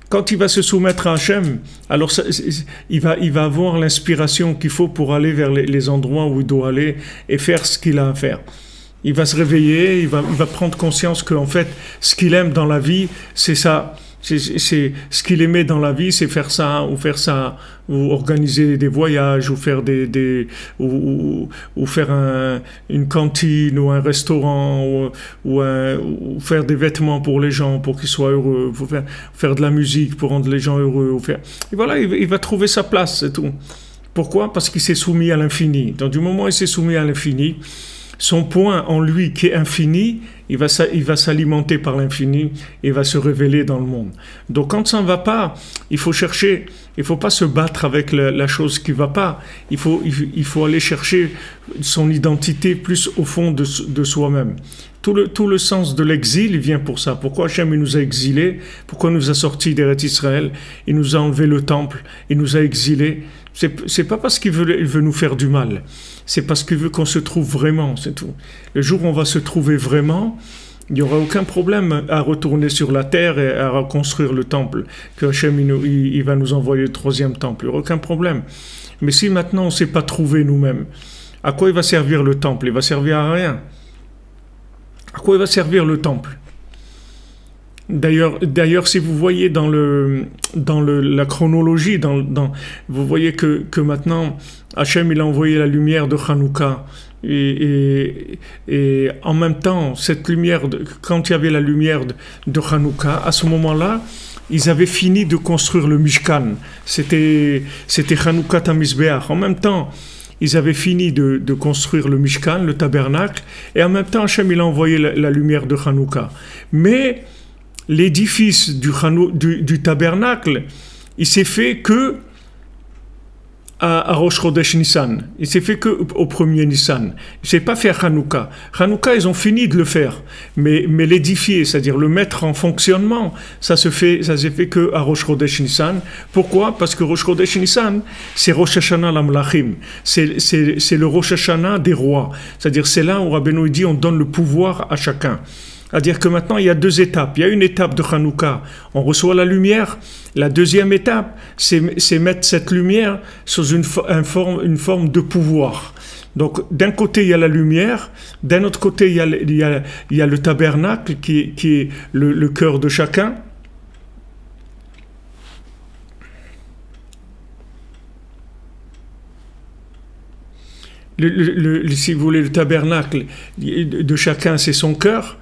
Quand il va se soumettre à Hachem, alors il va avoir l'inspiration qu'il faut pour aller vers les endroits où il doit aller et faire ce qu'il a à faire. Il va se réveiller, il va prendre conscience qu'en fait, ce qu'il aime dans la vie, c'est ça. C'est ce qu'il aimait dans la vie, c'est faire ça, ou organiser des voyages, ou faire ou faire une cantine, ou un restaurant, ou faire des vêtements pour les gens, pour qu'ils soient heureux, faire de la musique pour rendre les gens heureux, et voilà, il va trouver sa place, c'est tout. Pourquoi? Parce qu'il s'est soumis à l'infini. Donc du moment où il s'est soumis à l'infini, son point en lui qui est infini, il va s'alimenter par l'infini et va se révéler dans le monde. Donc quand ça ne va pas, il faut chercher, il ne faut pas se battre avec la chose qui ne va pas. Il faut aller chercher son identité plus au fond de soi-même. Tout le sens de l'exil, il vient pour ça. Pourquoi Hachem il nous a exilés? Pourquoi il nous a sortis d'Eretz Israël? Il nous a enlevé le temple, il nous a exilés. C'est pas parce qu'il veut nous faire du mal. C'est parce qu'il veut qu'on se trouve vraiment, c'est tout. Le jour où on va se trouver vraiment, il n'y aura aucun problème à retourner sur la terre et à reconstruire le temple, que Hachem il va nous envoyer le 3e temple. Il n'y aura aucun problème. Mais si maintenant on ne s'est pas trouvé nous-mêmes, à quoi il va servir le temple? Il va servir à rien. À quoi il va servir le temple? D'ailleurs, si vous voyez dans la chronologie, vous voyez que maintenant, Hachem il a envoyé la lumière de Hanouka. Et en même temps, cette lumière, quand il y avait la lumière de Hanouka, à ce moment-là, ils avaient fini de construire le Mishkan. C'était Hanouka Tamizbeach. En même temps, ils avaient fini de construire le Mishkan, le tabernacle, et en même temps, Hachem il a envoyé la lumière de Hanouka. Mais l'édifice du tabernacle, il s'est fait que à Rosh Chodesh Nissan. Il s'est fait que au premier Nissan. Il s'est pas fait à Hanouka. Hanouka, ils ont fini de le faire. Mais l'édifier, c'est-à-dire le mettre en fonctionnement, ça s'est fait que à Rosh Chodesh Nissan. Pourquoi? Parce que Rosh Chodesh Nissan, c'est Rosh Hashanah l'Amlachim. C'est le Rosh Hashanah des rois. C'est-à-dire c'est là où Rabbeinu dit on donne le pouvoir à chacun. C'est-à-dire que maintenant, il y a 2 étapes. Il y a une étape de Hanouka, on reçoit la lumière. La deuxième étape, c'est mettre cette lumière sous une forme de pouvoir. Donc, d'un côté, il y a la lumière. D'un autre côté, il y a le tabernacle qui est le cœur de chacun. Si vous voulez, le tabernacle de chacun, c'est son cœur.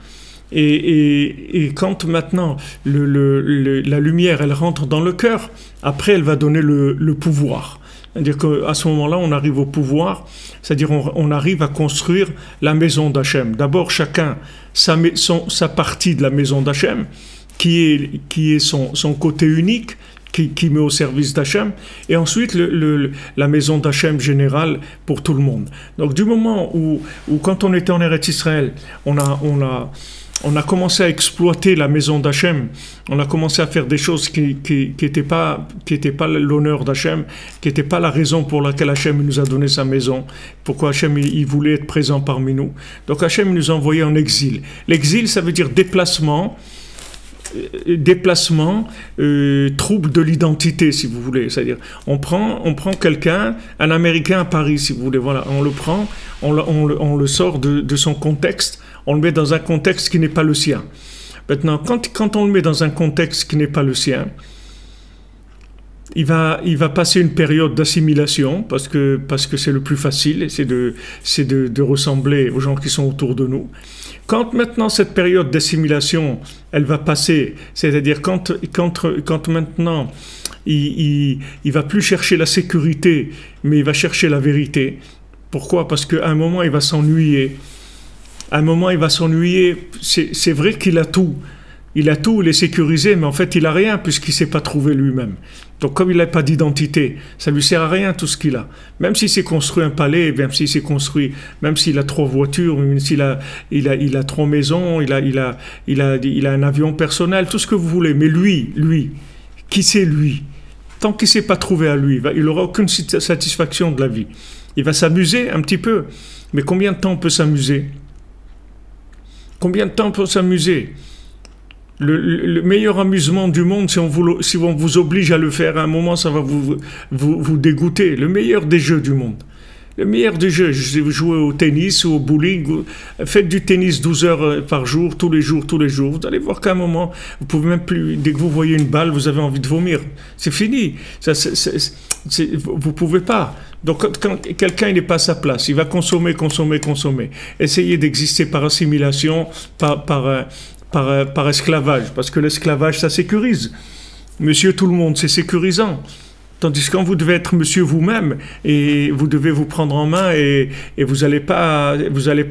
Et quand maintenant la lumière elle rentre dans le cœur, après elle va donner le pouvoir. C'est-à-dire qu'à ce moment-là, on arrive au pouvoir, c'est-à-dire on arrive à construire la maison d'Hachem. D'abord, chacun sa partie de la maison d'Hachem, qui est son côté unique, qui met au service d'Hachem, et ensuite la maison d'Hachem générale pour tout le monde. Donc du moment où quand on était en Eretz Israël, on a commencé à exploiter la maison d'Hachem, on a commencé à faire des choses qui étaient pas l'honneur d'Hachem, qui n'étaient pas la raison pour laquelle Hachem nous a donné sa maison, pourquoi Hachem il voulait être présent parmi nous. Donc Hachem nous a envoyés en exil. L'exil, ça veut dire déplacement, trouble de l'identité, si vous voulez. C'est-à-dire, on prend quelqu'un, un Américain à Paris, si vous voulez, voilà, on le prend, on le sort de son contexte, on le met dans un contexte qui n'est pas le sien. Maintenant, quand on le met dans un contexte qui n'est pas le sien, il va passer une période d'assimilation parce que c'est le plus facile, c'est de ressembler aux gens qui sont autour de nous. Quand maintenant cette période d'assimilation, elle va passer, c'est-à-dire quand maintenant il va plus chercher la sécurité, mais il va chercher la vérité. Pourquoi? Parce qu'à un moment il va s'ennuyer. À un moment il va s'ennuyer. C'est vrai qu'il a tout. Il a tout, il est sécurisé, mais en fait, il n'a rien puisqu'il ne s'est pas trouvé lui-même. Donc, comme il n'a pas d'identité, ça ne lui sert à rien tout ce qu'il a. Même s'il s'est construit un palais, même s'il s'est construit, même s'il a 3 voitures, même s'il a, il a 3 maisons, il a un avion personnel, tout ce que vous voulez. Mais lui, qui c'est lui? Tant qu'il ne s'est pas trouvé à lui, il n'aura aucune satisfaction de la vie. Il va s'amuser un petit peu. Mais combien de temps on peut s'amuser? Combien de temps on peut s'amuser? Le meilleur amusement du monde, si on vous oblige à le faire, à un moment, ça va vous dégoûter. Le meilleur des jeux du monde. Le meilleur des jeux, vous jouez au tennis ou au bowling, faites du tennis 12 heures par jour, tous les jours. Vous allez voir qu'à un moment, vous pouvez même plus, dès que vous voyez une balle, vous avez envie de vomir. C'est fini. Vous pouvez pas. Donc quand quelqu'un n'est pas à sa place, il va consommer. Essayer d'exister par assimilation, par esclavage, parce que l'esclavage, ça sécurise. Monsieur tout le monde, c'est sécurisant. Tandis que quand vous devez être monsieur vous-même, et vous devez vous prendre en main, et vous allez pas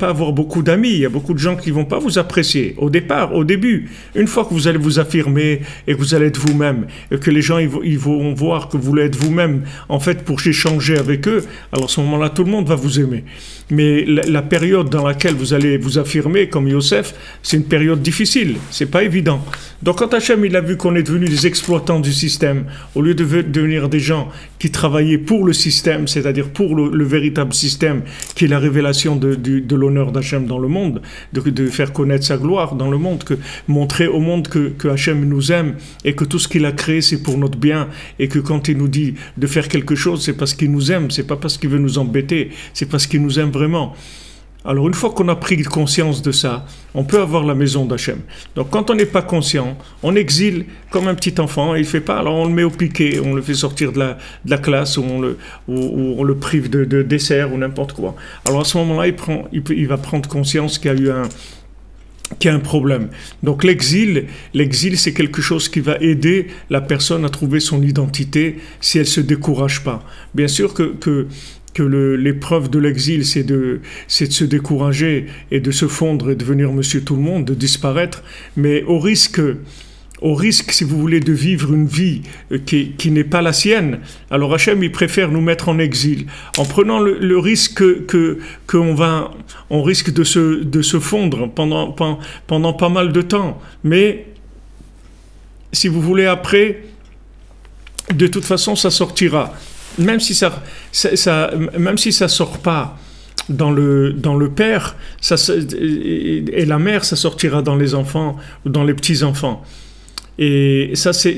avoir beaucoup d'amis. Il y a beaucoup de gens qui vont pas vous apprécier. Au début. Une fois que vous allez vous affirmer, et que vous allez être vous-même, et que les gens, ils vont voir que vous voulez être vous-même, en fait, pour échanger avec eux, alors à ce moment-là, tout le monde va vous aimer. Mais la période dans laquelle vous allez vous affirmer, comme Yosef, c'est une période difficile. C'est pas évident. Donc quand Hachem, il a vu qu'on est devenus des exploitants du système, au lieu de devenir des gens qui travaillaient pour le système, c'est-à-dire pour le véritable système, qui est la révélation de l'honneur d'Hachem dans le monde, de faire connaître sa gloire dans le monde, montrer au monde que Hachem nous aime, et que tout ce qu'il a créé, c'est pour notre bien, et que quand il nous dit de faire quelque chose, c'est parce qu'il nous aime, c'est pas parce qu'il veut nous embêter, c'est parce qu'il nous aime vraiment. Alors une fois qu'on a pris conscience de ça, on peut avoir la maison d'Hachem. Donc quand on n'est pas conscient, on exile comme un petit enfant, il ne fait pas, alors on le met au piquet, on le fait sortir de la classe, ou on le prive de dessert, ou n'importe quoi. Alors à ce moment-là, il va prendre conscience qu'il y a un problème. Donc l'exil, c'est quelque chose qui va aider la personne à trouver son identité si elle ne se décourage pas. Bien sûr que l'épreuve de l'exil, c'est de se décourager et de se fondre et devenir monsieur tout le monde, de disparaître, mais au risque, si vous voulez, de vivre une vie qui n'est pas la sienne. Alors Hachem, il préfère nous mettre en exil, en prenant le risque on risque de se fondre pendant pas mal de temps. Mais si vous voulez, après, de toute façon, ça sortira. Même si ça sort pas dans le père, et la mère, ça sortira dans les enfants ou dans les petits-enfants. Et ça, si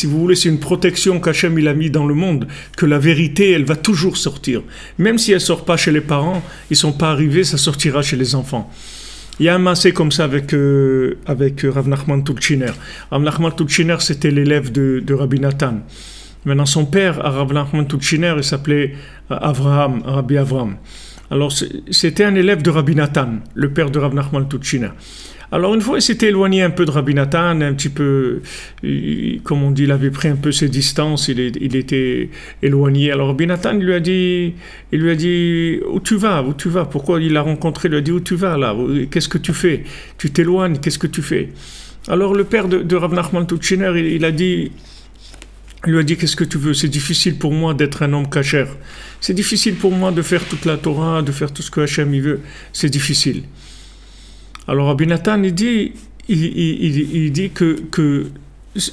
vous voulez, c'est une protection qu'Hachem il a mis dans le monde, que la vérité, elle va toujours sortir. Même si elle sort pas chez les parents, ils sont pas arrivés, ça sortira chez les enfants. Il y a un massé comme ça avec Rav Nachman Tulchiner. Rav Nachman Tulchiner, c'était l'élève de Rabbi Nathan. Maintenant, son père, Rav Nachman Tulchiner, il s'appelait Rabbi Avraham. Alors, c'était un élève de Rabbi Nathan, le père de Rav Nachman Tulchiner. Alors, une fois, il s'était éloigné un peu de Rabbi Nathan, un petit peu, comme on dit, il avait pris un peu ses distances, il était éloigné. Alors, Rabbi Nathan, il lui a dit, où tu vas? Pourquoi il l'a rencontré? Il lui a dit, où tu vas là? Qu'est-ce que tu fais? Tu t'éloignes, qu'est-ce que tu fais? Alors, le père de Rav Nachman Tulchiner, il lui a dit, qu'est-ce que tu veux? C'est difficile pour moi d'être un homme kasher. C'est difficile pour moi de faire toute la Torah, de faire tout ce que Hachem il veut. C'est difficile. Alors Rabbi Nathan, il dit que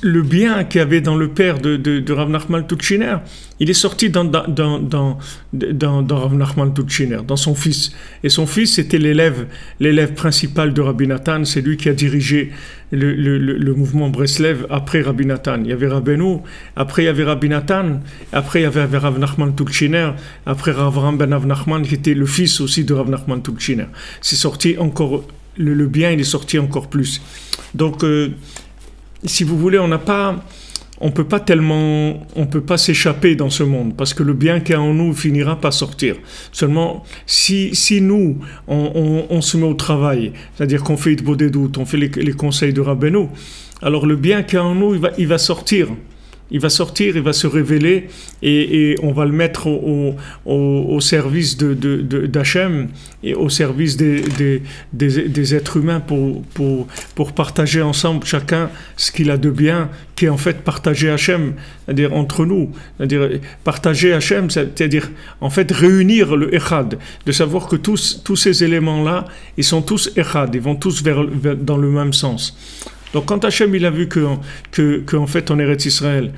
le bien qu'il y avait dans le père de Rav Nachman Tulchiner, il est sorti dans Rav Nachman Tulchiner, dans son fils. Et son fils, c'était l'élève principal de Rabbi Nathan. C'est lui qui a dirigé le mouvement Breslev après Rabbi Nathan. Il y avait Rabbeinu, après il y avait Rabbi Nathan, après il y avait Rav Nachman Tulchiner, après Rav Ram ben Rav Nachman, qui était le fils aussi de Rav Nachman Tulchiner. C'est sorti encore, le bien, il est sorti encore plus. Donc, si vous voulez, on peut pas s'échapper dans ce monde, parce que le bien qui est en nous finira par sortir. Seulement, si nous, on se met au travail, c'est-à-dire qu'on fait Itbodedut, on fait les conseils de Rabbeinu, alors le bien qui est en nous, il va sortir. Il va sortir, il va se révéler et on va le mettre au service d'Hachem et au service des êtres humains pour partager ensemble chacun ce qu'il a de bien, qui est en fait partager Hachem, c'est-à-dire entre nous. C'est-à-dire partager Hachem, c'est-à-dire en fait réunir le Echad, de savoir que tous ces éléments-là, ils sont tous Echad, ils vont tous dans le même sens. Donc quand Hachem il a vu que en fait en Eretz Israël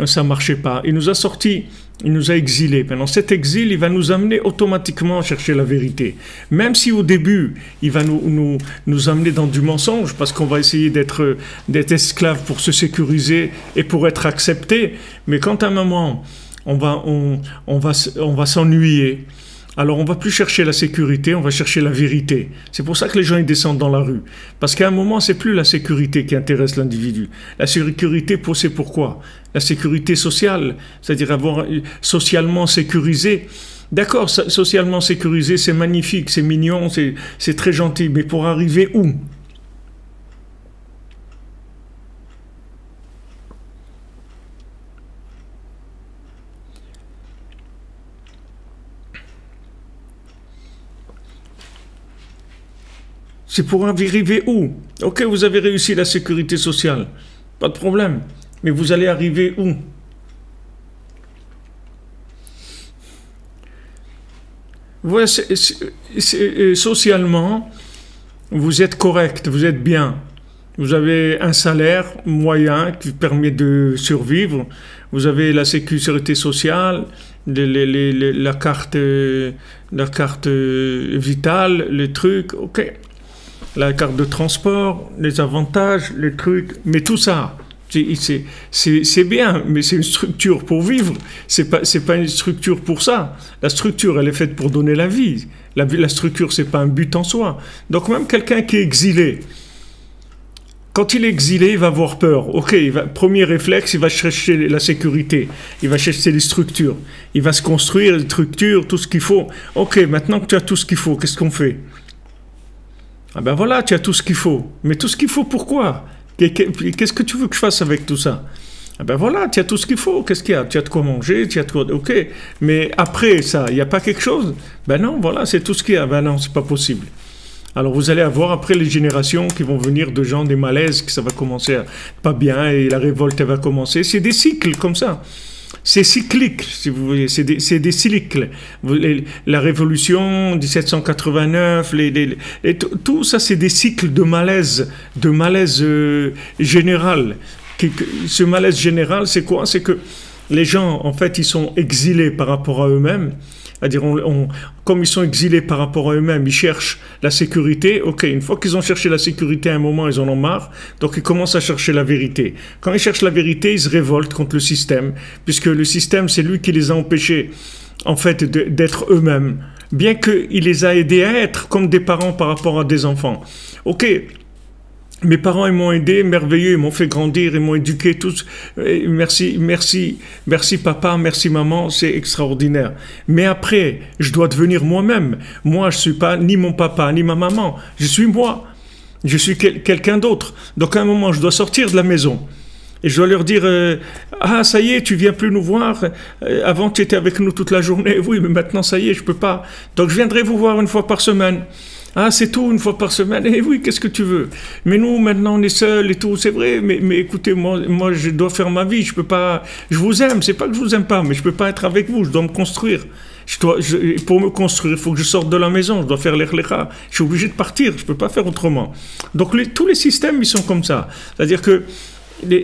ça marchait pas, il nous a sortis, il nous a exilés. Maintenant cet exil il va nous amener automatiquement à chercher la vérité. Même si au début il va nous amener dans du mensonge parce qu'on va essayer d'être esclave pour se sécuriser et pour être accepté. Mais quand à un moment on va s'ennuyer, alors on ne va plus chercher la sécurité, on va chercher la vérité. C'est pour ça que les gens ils descendent dans la rue. Parce qu'à un moment, c'est plus la sécurité qui intéresse l'individu. La sécurité, c'est pourquoi? La sécurité sociale, c'est-à-dire avoir socialement sécurisé. D'accord, socialement sécurisé, c'est magnifique, c'est mignon, c'est très gentil. Mais pour arriver où? C'est pour arriver où? Ok, vous avez réussi la sécurité sociale, pas de problème. Mais vous allez arriver où? Voilà, socialement, vous êtes correct, vous êtes bien. Vous avez un salaire moyen qui permet de survivre. Vous avez la sécurité sociale, la carte vitale, les trucs, ok. La carte de transport, les avantages, les trucs, mais tout ça, c'est bien, mais c'est une structure pour vivre, c'est pas une structure pour ça. La structure, elle est faite pour donner la vie. La structure, c'est pas un but en soi. Donc même quelqu'un qui est exilé, quand il est exilé, il va avoir peur. Ok, premier réflexe, il va chercher la sécurité, il va chercher les structures, il va se construire les structures, tout ce qu'il faut. Ok, maintenant que tu as tout ce qu'il faut, qu'est-ce qu'on fait? Ah ben voilà, tu as tout ce qu'il faut. Mais tout ce qu'il faut, pourquoi? Qu'est-ce que tu veux que je fasse avec tout ça? Ah ben voilà, tu as tout ce qu'il faut. Qu'est-ce qu'il y a? Tu as de quoi manger, tu as de quoi... Ok. Mais après ça, il n'y a pas quelque chose? Ben non, voilà, c'est tout ce qu'il y a. Ben non, c'est pas possible. Alors vous allez avoir après les générations qui vont venir de gens, des malaises, que ça va commencer à pas bien et la révolte elle va commencer. C'est des cycles comme ça. C'est cyclique, si vous voulez, c'est des cycles. La révolution 1789, tout ça, c'est des cycles de malaise général. Ce malaise général, c'est quoi? C'est que les gens, en fait, ils sont exilés par rapport à eux-mêmes. C'est-à-dire, comme ils sont exilés par rapport à eux-mêmes, ils cherchent la sécurité. Ok, une fois qu'ils ont cherché la sécurité à un moment, ils en ont marre. Donc, ils commencent à chercher la vérité. Quand ils cherchent la vérité, ils se révoltent contre le système, puisque le système, c'est lui qui les a empêchés, en fait, d'être eux-mêmes. Bien qu'il les a aidés à être comme des parents par rapport à des enfants. Ok. Mes parents, ils m'ont aidé, merveilleux, ils m'ont fait grandir, ils m'ont éduqué tous. Merci, merci, merci papa, merci maman, c'est extraordinaire. Mais après, je dois devenir moi-même. Moi, je suis pas ni mon papa, ni ma maman. Je suis moi. Je suis quelqu'un d'autre. Donc à un moment, je dois sortir de la maison. Et je dois leur dire, ah, ça y est, tu viens plus nous voir. Avant, tu étais avec nous toute la journée. Oui, mais maintenant, ça y est, je peux pas. Donc je viendrai vous voir une fois par semaine. Ah, c'est tout, une fois par semaine. Eh oui, qu'est-ce que tu veux? Mais nous, maintenant, on est seuls et tout, c'est vrai. Mais écoutez, moi, je dois faire ma vie. Je peux pas. Je vous aime. C'est pas que je vous aime pas, mais je peux pas être avec vous. Je dois me construire. Pour me construire, il faut que je sorte de la maison. Je dois faire l'Echlecha. Je suis obligé de partir. Je peux pas faire autrement. Donc, tous les systèmes, ils sont comme ça. C'est-à-dire que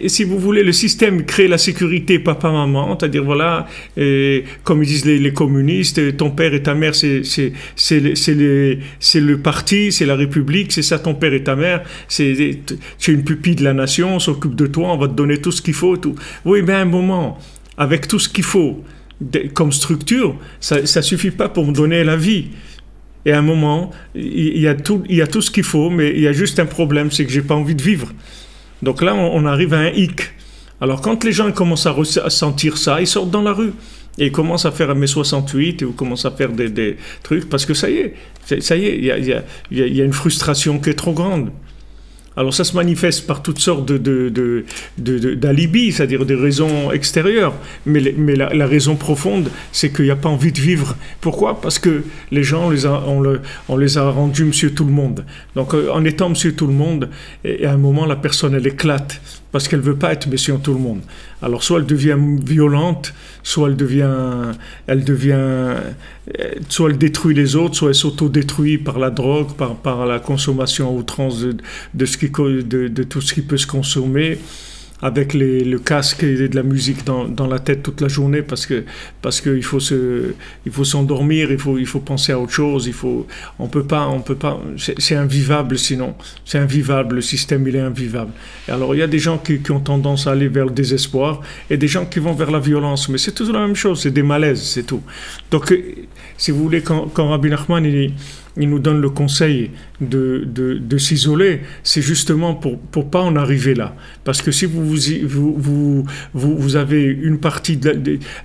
si vous voulez, le système crée la sécurité papa-maman, c'est-à-dire voilà, comme ils disent les communistes, ton père et ta mère, c'est le parti, c'est la République, c'est ça ton père et ta mère, tu es une pupille de la nation, on s'occupe de toi, on va te donner tout ce qu'il faut. Tout. Oui, mais à un moment, avec tout ce qu'il faut comme structure, ça suffit pas pour me donner la vie. Et à un moment, il y a tout ce qu'il faut, mais il y a juste un problème, c'est que j'ai pas envie de vivre. Donc là, on arrive à un hic. Alors quand les gens commencent à sentir ça, ils sortent dans la rue. Et ils commencent à faire un mai 68, et ils commencent à faire des trucs, parce que ça y est, il y a une frustration qui est trop grande. Alors ça se manifeste par toutes sortes d'alibis, c'est-à-dire des raisons extérieures. Mais la raison profonde, c'est qu'il n'y a pas envie de vivre. Pourquoi? Parce que les gens, on les a rendus monsieur tout le monde. Donc en étant monsieur tout le monde, et à un moment, la personne, elle éclate. Parce qu'elle ne veut pas être monsieur tout le monde. Alors soit elle devient violente, soit soit elle détruit les autres, soit elle s'auto-détruit par la drogue, par la consommation à outrance de tout ce qui peut se consommer, avec le casque et de la musique dans la tête toute la journée, parce que il faut s'endormir, il faut penser à autre chose, on peut pas, c'est invivable sinon, c'est invivable, le système il est invivable. Et alors il y a des gens qui ont tendance à aller vers le désespoir et des gens qui vont vers la violence, mais c'est toujours la même chose, c'est des malaises, c'est tout. Donc si vous voulez, quand Rabbi Nachman il nous donne le conseil de s'isoler, c'est justement pour pas en arriver là. Parce que si vous avez une partie,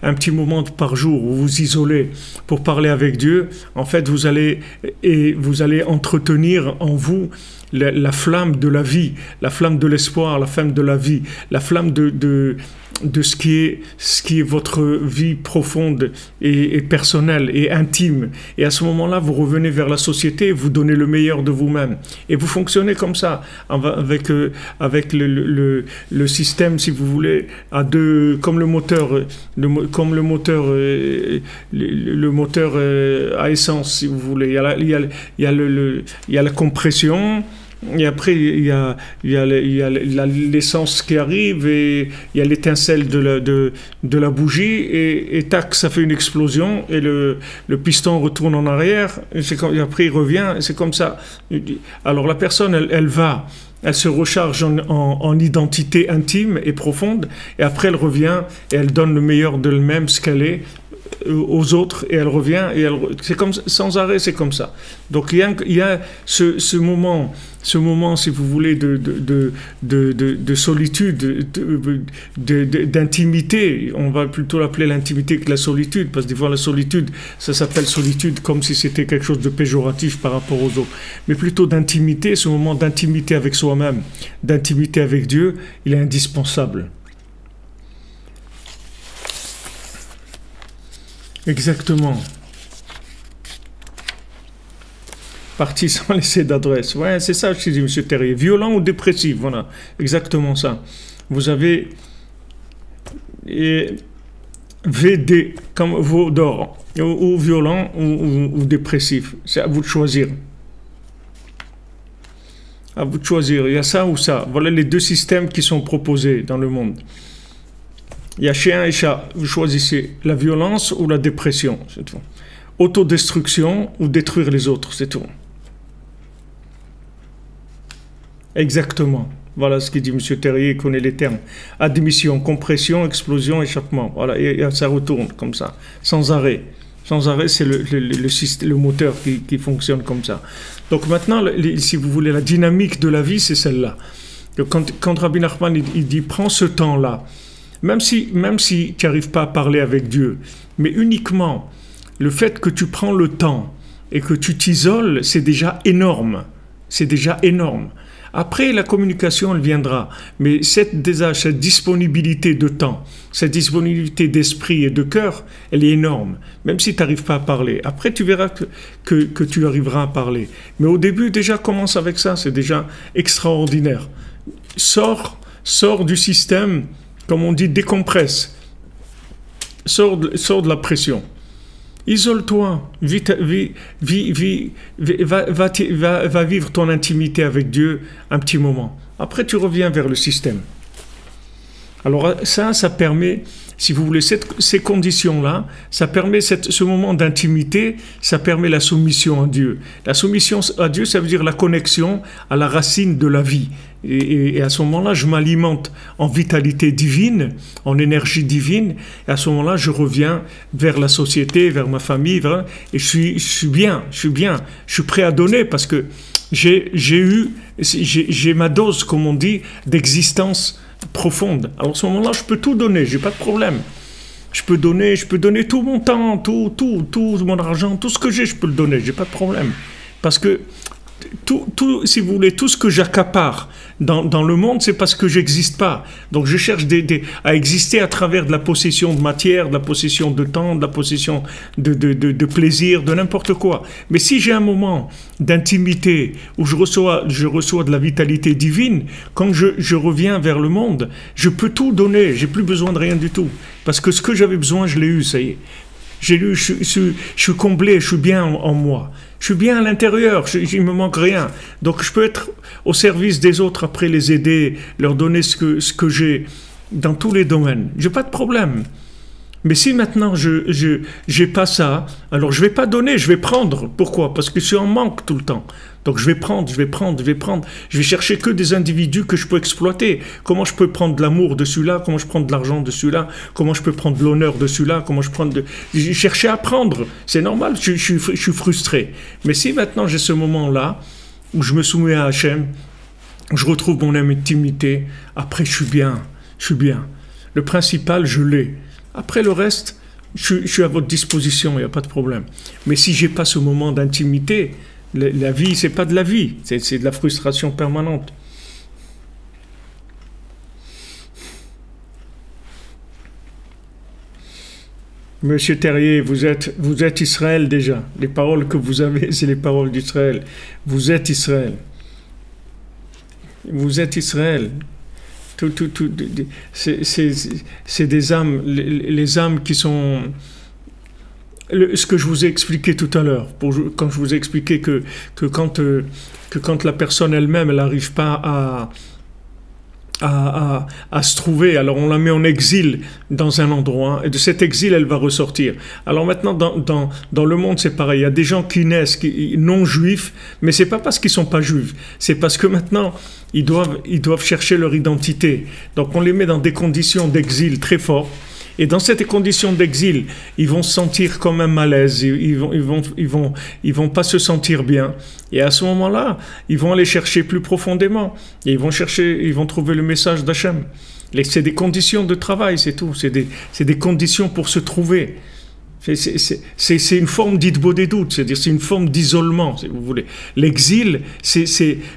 un petit moment par jour où vous vous isolez pour parler avec Dieu, en fait, vous allez entretenir en vous la flamme de la vie, la flamme de l'espoir, la flamme de la vie, la flamme de ce qui est votre vie profonde et personnelle et intime. Et à ce moment-là, vous revenez vers la société, vous donnez le meilleur de vous-même. Et vous fonctionnez comme ça, avec le système, si vous voulez, comme le moteur à essence, si vous voulez. Il y a la compression. Et après, il y a l'essence qui arrive et il y a l'étincelle de la bougie et tac, ça fait une explosion et le piston retourne en arrière et après il revient, c'est comme ça. Alors la personne, elle se recharge en identité intime et profonde et après elle revient et elle donne le meilleur d'elle-même, ce qu'elle est, aux autres et elle revient et c'est comme sans arrêt, c'est comme ça. Donc il y a ce moment, si vous voulez, de solitude, d'intimité. On va plutôt l'appeler l'intimité que la solitude, parce que des fois la solitude, ça s'appelle solitude comme si c'était quelque chose de péjoratif par rapport aux autres. Mais plutôt d'intimité, ce moment d'intimité avec soi-même, d'intimité avec Dieu, il est indispensable. Exactement. Parti sans laisser d'adresse. Ouais, c'est ça que je dis, M. Terrier. Violent ou dépressif, voilà. Exactement ça. Vous avez VD, comme vos d'or, ou violent ou dépressif. C'est à vous de choisir. À vous de choisir. Il y a ça ou ça. Voilà les deux systèmes qui sont proposés dans le monde. Il y a chien et chat. Vous choisissez la violence ou la dépression, c'est tout. Autodestruction ou détruire les autres, c'est tout. Exactement. Voilà ce qu'il dit M. Terrier, il connaît les termes. Admission, compression, explosion, échappement. Voilà, et ça retourne comme ça, sans arrêt. Sans arrêt, c'est le moteur qui fonctionne comme ça. Donc maintenant, si vous voulez, la dynamique de la vie, c'est celle-là. Quand Rabbi Nachman il dit, prends ce temps-là, même si tu n'arrives pas à parler avec Dieu, mais uniquement le fait que tu prends le temps et que tu t'isoles, c'est déjà énorme. C'est déjà énorme. Après, la communication, elle viendra. Mais cette disponibilité de temps, cette disponibilité d'esprit et de cœur, elle est énorme. Même si tu n'arrives pas à parler. Après, tu verras que tu arriveras à parler. Mais au début, déjà, commence avec ça. C'est déjà extraordinaire. Sors du système, comme on dit, décompresse. Sors de la pression. Isole-toi, va vivre ton intimité avec Dieu un petit moment. Après, tu reviens vers le système. Alors ça permet, si vous voulez, ces conditions-là, ça permet ce moment d'intimité, ça permet la soumission à Dieu. La soumission à Dieu, ça veut dire la connexion à la racine de la vie. Et à ce moment-là, je m'alimente en vitalité divine, en énergie divine. Et à ce moment-là, je reviens vers la société, vers ma famille, et je suis bien, je suis prêt à donner parce que j'ai ma dose, comme on dit, d'existence profonde. Alors à ce moment-là, je peux tout donner, j'ai pas de problème. Je peux donner tout mon temps, tout mon argent, tout ce que j'ai, je peux le donner, j'ai pas de problème. Parce que si vous voulez, tout ce que j'accapare dans le monde, c'est parce que j'existe pas. Donc je cherche à exister à travers de la possession de matière, de la possession de temps, de la possession de plaisir, de n'importe quoi. Mais si j'ai un moment d'intimité où je reçois de la vitalité divine, quand je reviens vers le monde, je peux tout donner, j'ai plus besoin de rien du tout. Parce que ce que j'avais besoin, je l'ai eu, ça y est. Je suis comblé, je suis bien en moi. Je suis bien à l'intérieur, il me manque rien. Donc je peux être au service des autres, après les aider, leur donner ce que j'ai dans tous les domaines. J'ai pas de problème. Mais si maintenant je j'ai pas ça, alors je vais pas donner, je vais prendre. Pourquoi? Parce que je suis en manque tout le temps. Donc je vais prendre. Je vais chercher que des individus que je peux exploiter. Comment je peux prendre de l'amour de celui-là? Comment je prends de l'argent de celui-là? Comment je peux prendre de l'honneur de celui-là? Comment je prends de... J'ai cherché à prendre. C'est normal, je suis frustré. Mais si maintenant j'ai ce moment-là, où je me soumets à Hachem, je retrouve mon intimité, après je suis bien. Le principal, je l'ai. Après le reste, je suis à votre disposition, il n'y a pas de problème. Mais si j'ai pas ce moment d'intimité, la vie, c'est pas de la vie, c'est de la frustration permanente. Monsieur Terrier, vous êtes Israël déjà. Les paroles que vous avez, c'est les paroles d'Israël. Vous êtes Israël. Vous êtes Israël. C'est des âmes, les âmes qui sont... ce que je vous ai expliqué tout à l'heure, quand je vous ai expliqué que quand la personne elle-même, elle n'arrive pas à se trouver, alors on la met en exil dans un endroit, et de cet exil, elle va ressortir. Alors maintenant, dans le monde, c'est pareil. Il y a des gens qui naissent non juifs, mais c'est pas parce qu'ils sont pas juifs, c'est parce que maintenant, ils doivent chercher leur identité. Donc on les met dans des conditions d'exil très fortes. Et dans ces conditions d'exil, ils vont se sentir comme un malaise, ils vont pas se sentir bien. Et à ce moment-là, ils vont aller chercher plus profondément. Et ils vont trouver le message d'Hachem. C'est des conditions de travail, c'est tout. C'est des conditions pour se trouver. C'est une forme d'idbodedut, c'est-à-dire c'est une forme d'isolement, si vous voulez. L'exil,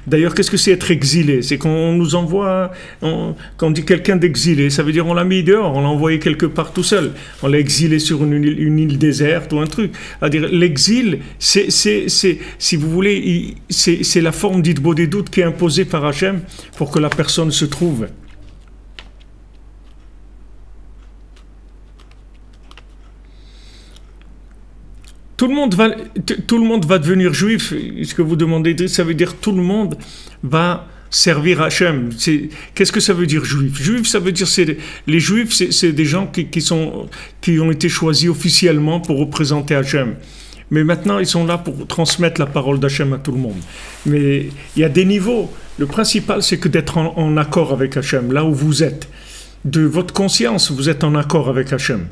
d'ailleurs, qu'est-ce que c'est être exilé? C'est qu'on nous envoie, quand on dit quelqu'un d'exilé, ça veut dire on l'a mis dehors, on l'a envoyé quelque part tout seul. On l'a exilé sur une île déserte ou un truc. C'est-à-dire l'exil, si vous voulez, c'est la forme d'idbodedut qui est imposée par Hachem pour que la personne se trouve. Tout le monde va devenir juif. Ce que vous demandez, ça veut dire tout le monde va servir Hachem. Qu'est-ce que ça veut dire juif? Juif, ça veut dire les juifs, c'est des gens qui ont été choisis officiellement pour représenter Hachem. Mais maintenant, ils sont là pour transmettre la parole d'Hachem à tout le monde. Mais il y a des niveaux. Le principal, c'est que d'être en accord avec Hachem, là où vous êtes. De votre conscience, vous êtes en accord avec Hachem.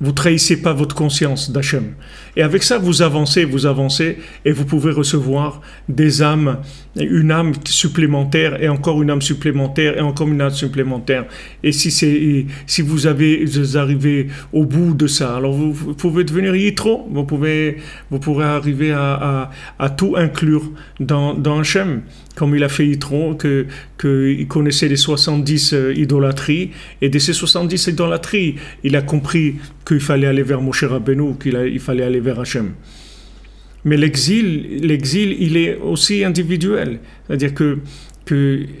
Vous ne trahissez pas votre conscience d'Hachem. Et avec ça, vous avancez, et vous pouvez recevoir des âmes, une âme supplémentaire, et encore une âme supplémentaire, et encore une âme supplémentaire. Et si vous arrivez au bout de ça, alors vous pouvez devenir Yitro, vous pourrez arriver à tout inclure dans Hachem, comme il a fait Yitro, qu'il connaissait les 70 idolâtries, et de ces 70 idolâtries, il a compris qu'il fallait aller vers Moshe Rabbeinu, qu'il fallait aller vers Hachem. Mais l'exil, il est aussi individuel. C'est-à-dire que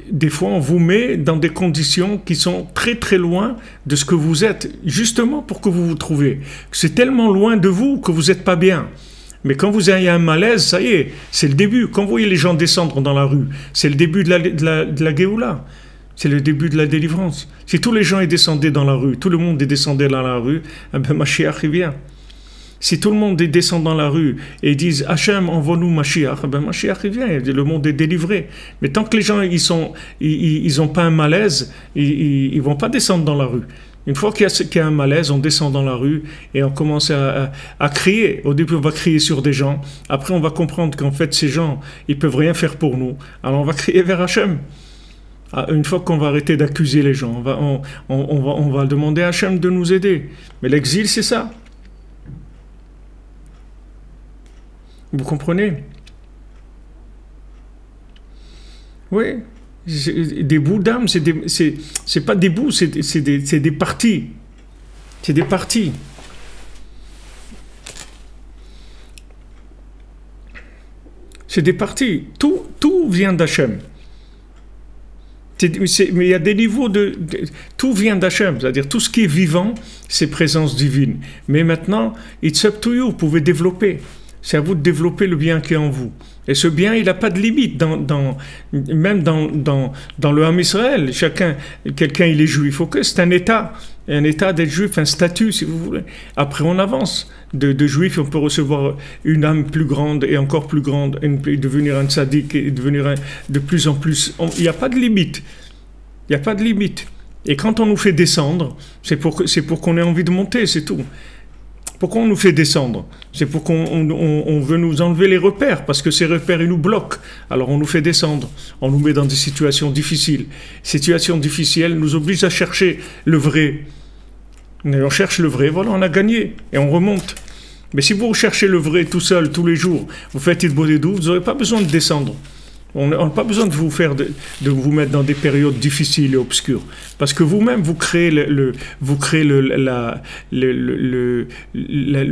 des fois, on vous met dans des conditions qui sont très très loin de ce que vous êtes, justement pour que vous vous trouviez. C'est tellement loin de vous que vous n'êtes pas bien. Mais quand vous avez un malaise, ça y est, c'est le début. Quand vous voyez les gens descendre dans la rue, c'est le début de la Géoula. C'est le début de la délivrance. Si tous les gens y descendaient dans la rue, tout le monde y descendait dans la rue, eh bien Mashiach il vient. Si tout le monde descend dans la rue et disent Hachem, envoie-nous Mashiach, eh bien Mashiach il vient, le monde est délivré. Mais tant que les gens ils ont pas un malaise, ils vont pas descendre dans la rue. Une fois qu'il y a un malaise, on descend dans la rue et on commence à crier. Au début, on va crier sur des gens. Après, on va comprendre qu'en fait, ces gens, ils peuvent rien faire pour nous. Alors, on va crier vers Hachem. Une fois qu'on va arrêter d'accuser les gens, on va demander à Hachem de nous aider. Mais l'exil, c'est ça. Vous comprenez? Oui, des bouts d'âme, c'est pas des bouts, c'est des parties. C'est des parties. C'est des parties. Tout vient d'Hachem. Mais il y a des niveaux tout vient d'Hachem, c'est-à-dire tout ce qui est vivant, c'est présence divine. Mais maintenant, it's up to you, vous pouvez développer. C'est à vous de développer le bien qui est en vous. Et ce bien, il n'a pas de limite. Même dans le Ham Israël, quelqu'un il est juif, ok, c'est un état d'être juif, un statut si vous voulez. Après on avance. De juif, on peut recevoir une âme plus grande et encore plus grande, et devenir un tzaddik et devenir de plus en plus. Il n'y a pas de limite. Il n'y a pas de limite. Et quand on nous fait descendre, c'est pour qu'on ait envie de monter, c'est tout. Pourquoi on nous fait descendre? C'est pour qu'on veut nous enlever les repères, parce que ces repères, ils nous bloquent. Alors on nous fait descendre, on nous met dans des situations difficiles. Situations difficiles nous obligent à chercher le vrai. Et on cherche le vrai, voilà, on a gagné, et on remonte. Mais si vous recherchez le vrai tout seul, tous les jours, vous faites Hitbodedut, vous n'aurez pas besoin de descendre. On n'a pas besoin de vous mettre dans des périodes difficiles et obscures. Parce que vous-même, vous créez le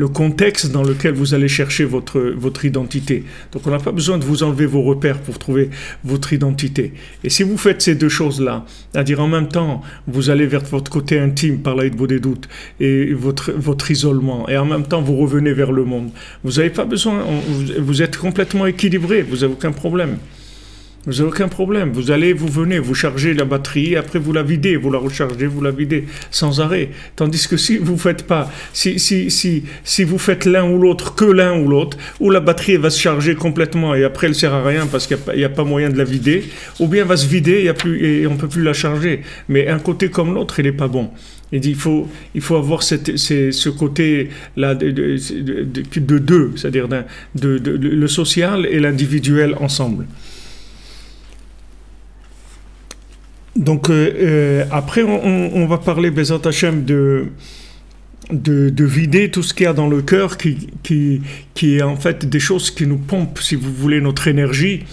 contexte dans lequel vous allez chercher votre identité. Donc on n'a pas besoin de vous enlever vos repères pour trouver votre identité. Et si vous faites ces deux choses-là, c'est-à-dire en même temps, vous allez vers votre côté intime par la Hitbodedut et votre isolement, et en même temps, vous revenez vers le monde. Vous n'avez pas besoin, vous êtes complètement équilibré, vous n'avez aucun problème. Vous n'avez aucun problème. Vous allez, vous venez, vous chargez la batterie, après vous la videz, vous la rechargez, vous la videz sans arrêt. Tandis que si vous faites pas, si vous faites l'un ou l'autre, que l'un ou l'autre, ou la batterie va se charger complètement et après elle sert à rien parce qu'il n'y a pas moyen de la vider, ou bien elle va se vider et on peut plus la charger. Mais un côté comme l'autre, il n'est pas bon. Il dit il faut avoir ce côté-là de deux, c'est-à-dire le social et l'individuel ensemble. Donc après on va parler Bezat Hashem de vider tout ce qu'il y a dans le cœur qui est en fait des choses qui nous pompent, si vous voulez, notre énergie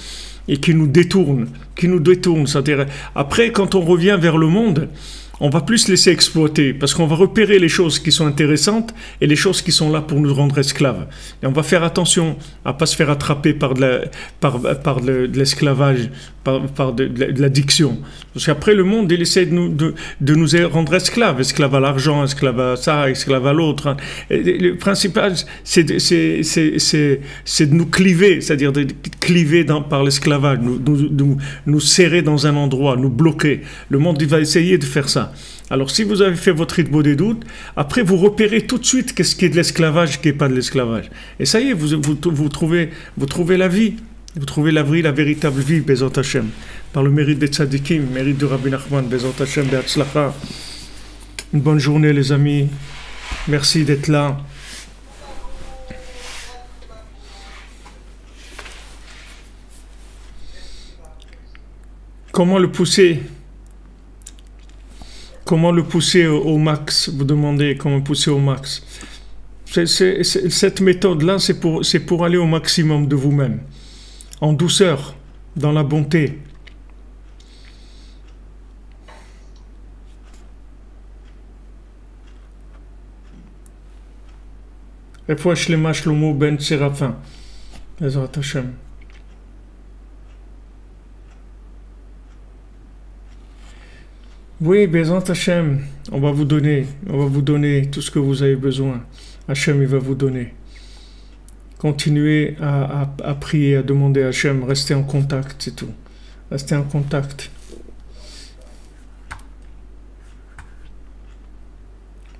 et qui nous détournent. C'est-à-dire après quand on revient vers le monde, on va plus se laisser exploiter parce qu'on va repérer les choses qui sont intéressantes et les choses qui sont là pour nous rendre esclaves. Et on va faire attention à pas se faire attraper par de l'esclavage, par de l'addiction. Parce qu'après, le monde, il essaie de nous rendre esclaves à l'argent, esclaves à ça, esclaves à l'autre. Le principal, c'est de nous cliver, c'est-à-dire de cliver par l'esclavage, nous serrer dans un endroit, nous bloquer. Le monde, il va essayer de faire ça. Alors, si vous avez fait votre Hitbodedut, après, vous repérez tout de suite qu'est-ce qui est de l'esclavage, ce qui n'est pas de l'esclavage. Et ça y est, vous trouvez la vie. Vous trouvez la véritable vie, Bezat Hashem. Par le mérite des tzadikim, mérite de Rabbi Nachman, Bezat Hashem, Be'atzlacha. Une bonne journée, les amis. Merci d'être là. Comment le pousser au max? Vous demandez comment pousser au max. Cette méthode-là, c'est pour aller au maximum de vous-même. En douceur, dans la bonté. Refoua shlema Shlomo ben Séraphin. Bezrat Hashem. Oui, Bezrat Hashem, on va vous donner tout ce que vous avez besoin. Hashem, il va vous donner. Continuez à prier, à demander à Hachem, restez en contact, c'est tout. Restez en contact.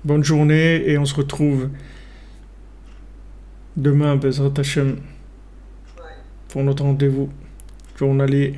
Bonne journée et on se retrouve demain, Bezrat Hashem, pour notre rendez-vous journalier.